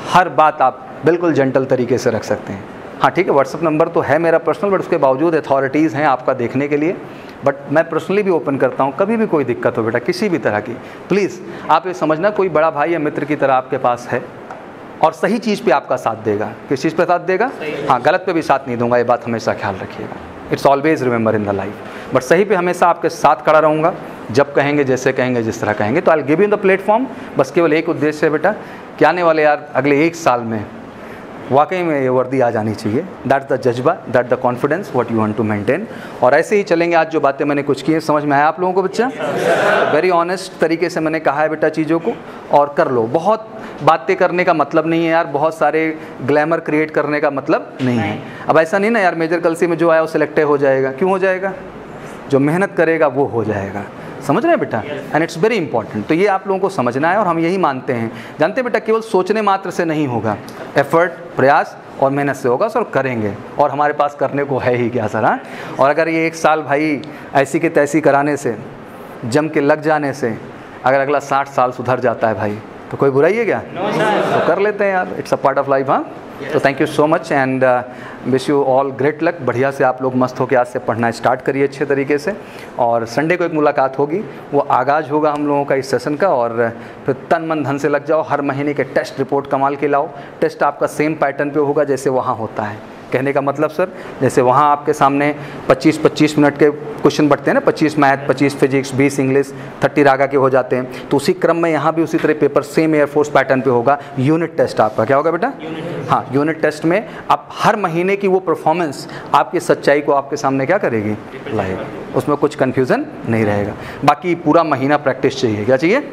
हर बात आप बिल्कुल जेंटल तरीके से रख सकते हैं। हाँ ठीक है, व्हाट्सअप नंबर तो है मेरा पर्सनल, बट उसके बावजूद अथॉरिटीज़ हैं आपका देखने के लिए। बट मैं पर्सनली भी ओपन करता हूँ, कभी भी कोई दिक्कत हो बेटा किसी भी तरह की, प्लीज़ आप ये समझना कोई बड़ा भाई या मित्र की तरह आपके पास है और सही चीज़ पे आपका साथ देगा। किस चीज़ पे साथ देगा? हाँ, गलत पे भी साथ नहीं दूंगा, ये बात हमेशा ख्याल रखिएगा। It's always remember in the life. But सही पे हमेशा आपके साथ खड़ा रहूँगा, जब कहेंगे, जैसे कहेंगे, जिस तरह कहेंगे। तो I will give you the platform. बस केवल एक उद्देश्य है बेटा कि आने वाले यार अगले 1 साल में वाकई में ये वर्दी आ जानी चाहिए। दैट्स द जज्बा, that the confidence what you want to maintain. और ऐसे ही चलेंगे। आज जो बातें मैंने कुछ की हैं, समझ में आया आप लोगों को बच्चा? वेरी ऑनेस्ट तरीके से मैंने कहा है बेटा चीज़ों को, और कर लो। बहुत बातें करने का मतलब नहीं है यार, बहुत सारे ग्लैमर क्रिएट करने का मतलब नहीं है। अब ऐसा नहीं ना यार मेजर कलसी में जो आया वो सिलेक्ट हो जाएगा। क्यों हो जाएगा? जो मेहनत करेगा वो हो जाएगा। समझ रहे हैं बेटा? And it's very important. तो ये आप लोगों को समझना है और हम यही मानते हैं। जानते हैं बेटा, केवल सोचने मात्र से नहीं होगा, एफर्ट, प्रयास और मेहनत से होगा सर। करेंगे और हमारे पास करने को है ही क्या सर। हाँ, और अगर ये 1 साल भाई ऐसी की तैसी कराने से, जम के लग जाने से, अगर अगला 60 साल सुधर जाता है भाई, तो कोई बुराई है क्या? तो कर लेते हैं यार, it's a part of life. हाँ, तो thank you so much and wish you all great luck. बढ़िया से आप लोग मस्त होकर आज से पढ़ना स्टार्ट करिए अच्छे तरीके से। और संडे को एक मुलाकात होगी, वो आगाज़ होगा हम लोगों का इस सेशन का। और फिर तन मन धन से लग जाओ। हर महीने के टेस्ट रिपोर्ट कमाल के लाओ। टेस्ट आपका सेम पैटर्न पे होगा जैसे वहाँ होता है। कहने का मतलब सर, जैसे वहाँ आपके सामने 25-25 मिनट के क्वेश्चन बढ़ते हैं ना, 25 मैथ, 25 फिजिक्स, 20 इंग्लिश, 30 रागा के हो जाते हैं। तो उसी क्रम में यहाँ भी उसी तरह पेपर सेम एयरफोर्स पैटर्न पे होगा। यूनिट टेस्ट आपका क्या होगा बेटा? हाँ, यूनिट टेस्ट में आप हर महीने की वो परफॉर्मेंस आपकी सच्चाई को आपके सामने क्या करेगी? लाएगा। उसमें कुछ कन्फ्यूज़न नहीं रहेगा। बाकी पूरा महीना प्रैक्टिस चाहिए। क्या चाहिए?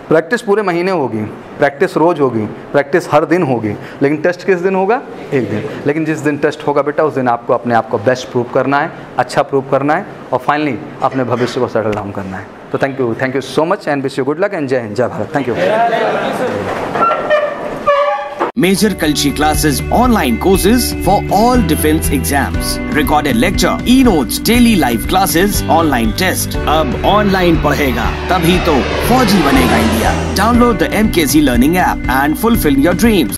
प्रैक्टिस पूरे महीने होगी, प्रैक्टिस रोज़ होगी, प्रैक्टिस हर दिन होगी। लेकिन टेस्ट किस दिन होगा? एक दिन। लेकिन जिस दिन टेस्ट होगा बेटा, उस दिन आपको अपने आप को बेस्ट प्रूव करना है, अच्छा प्रूव करना है और फाइनली अपने भविष्य को सेटल डाउन करना है। तो thank you so much and wish you good luck and जय हिंद, जय Bharat. Thank you. Major Kalshi classes online courses for all defense exams. Recorded lecture, e-notes, daily live classes, online test. अब online पढ़ेगा तभी तो फौजी बनेगा India. Download the MKC Learning app and fulfill your dreams.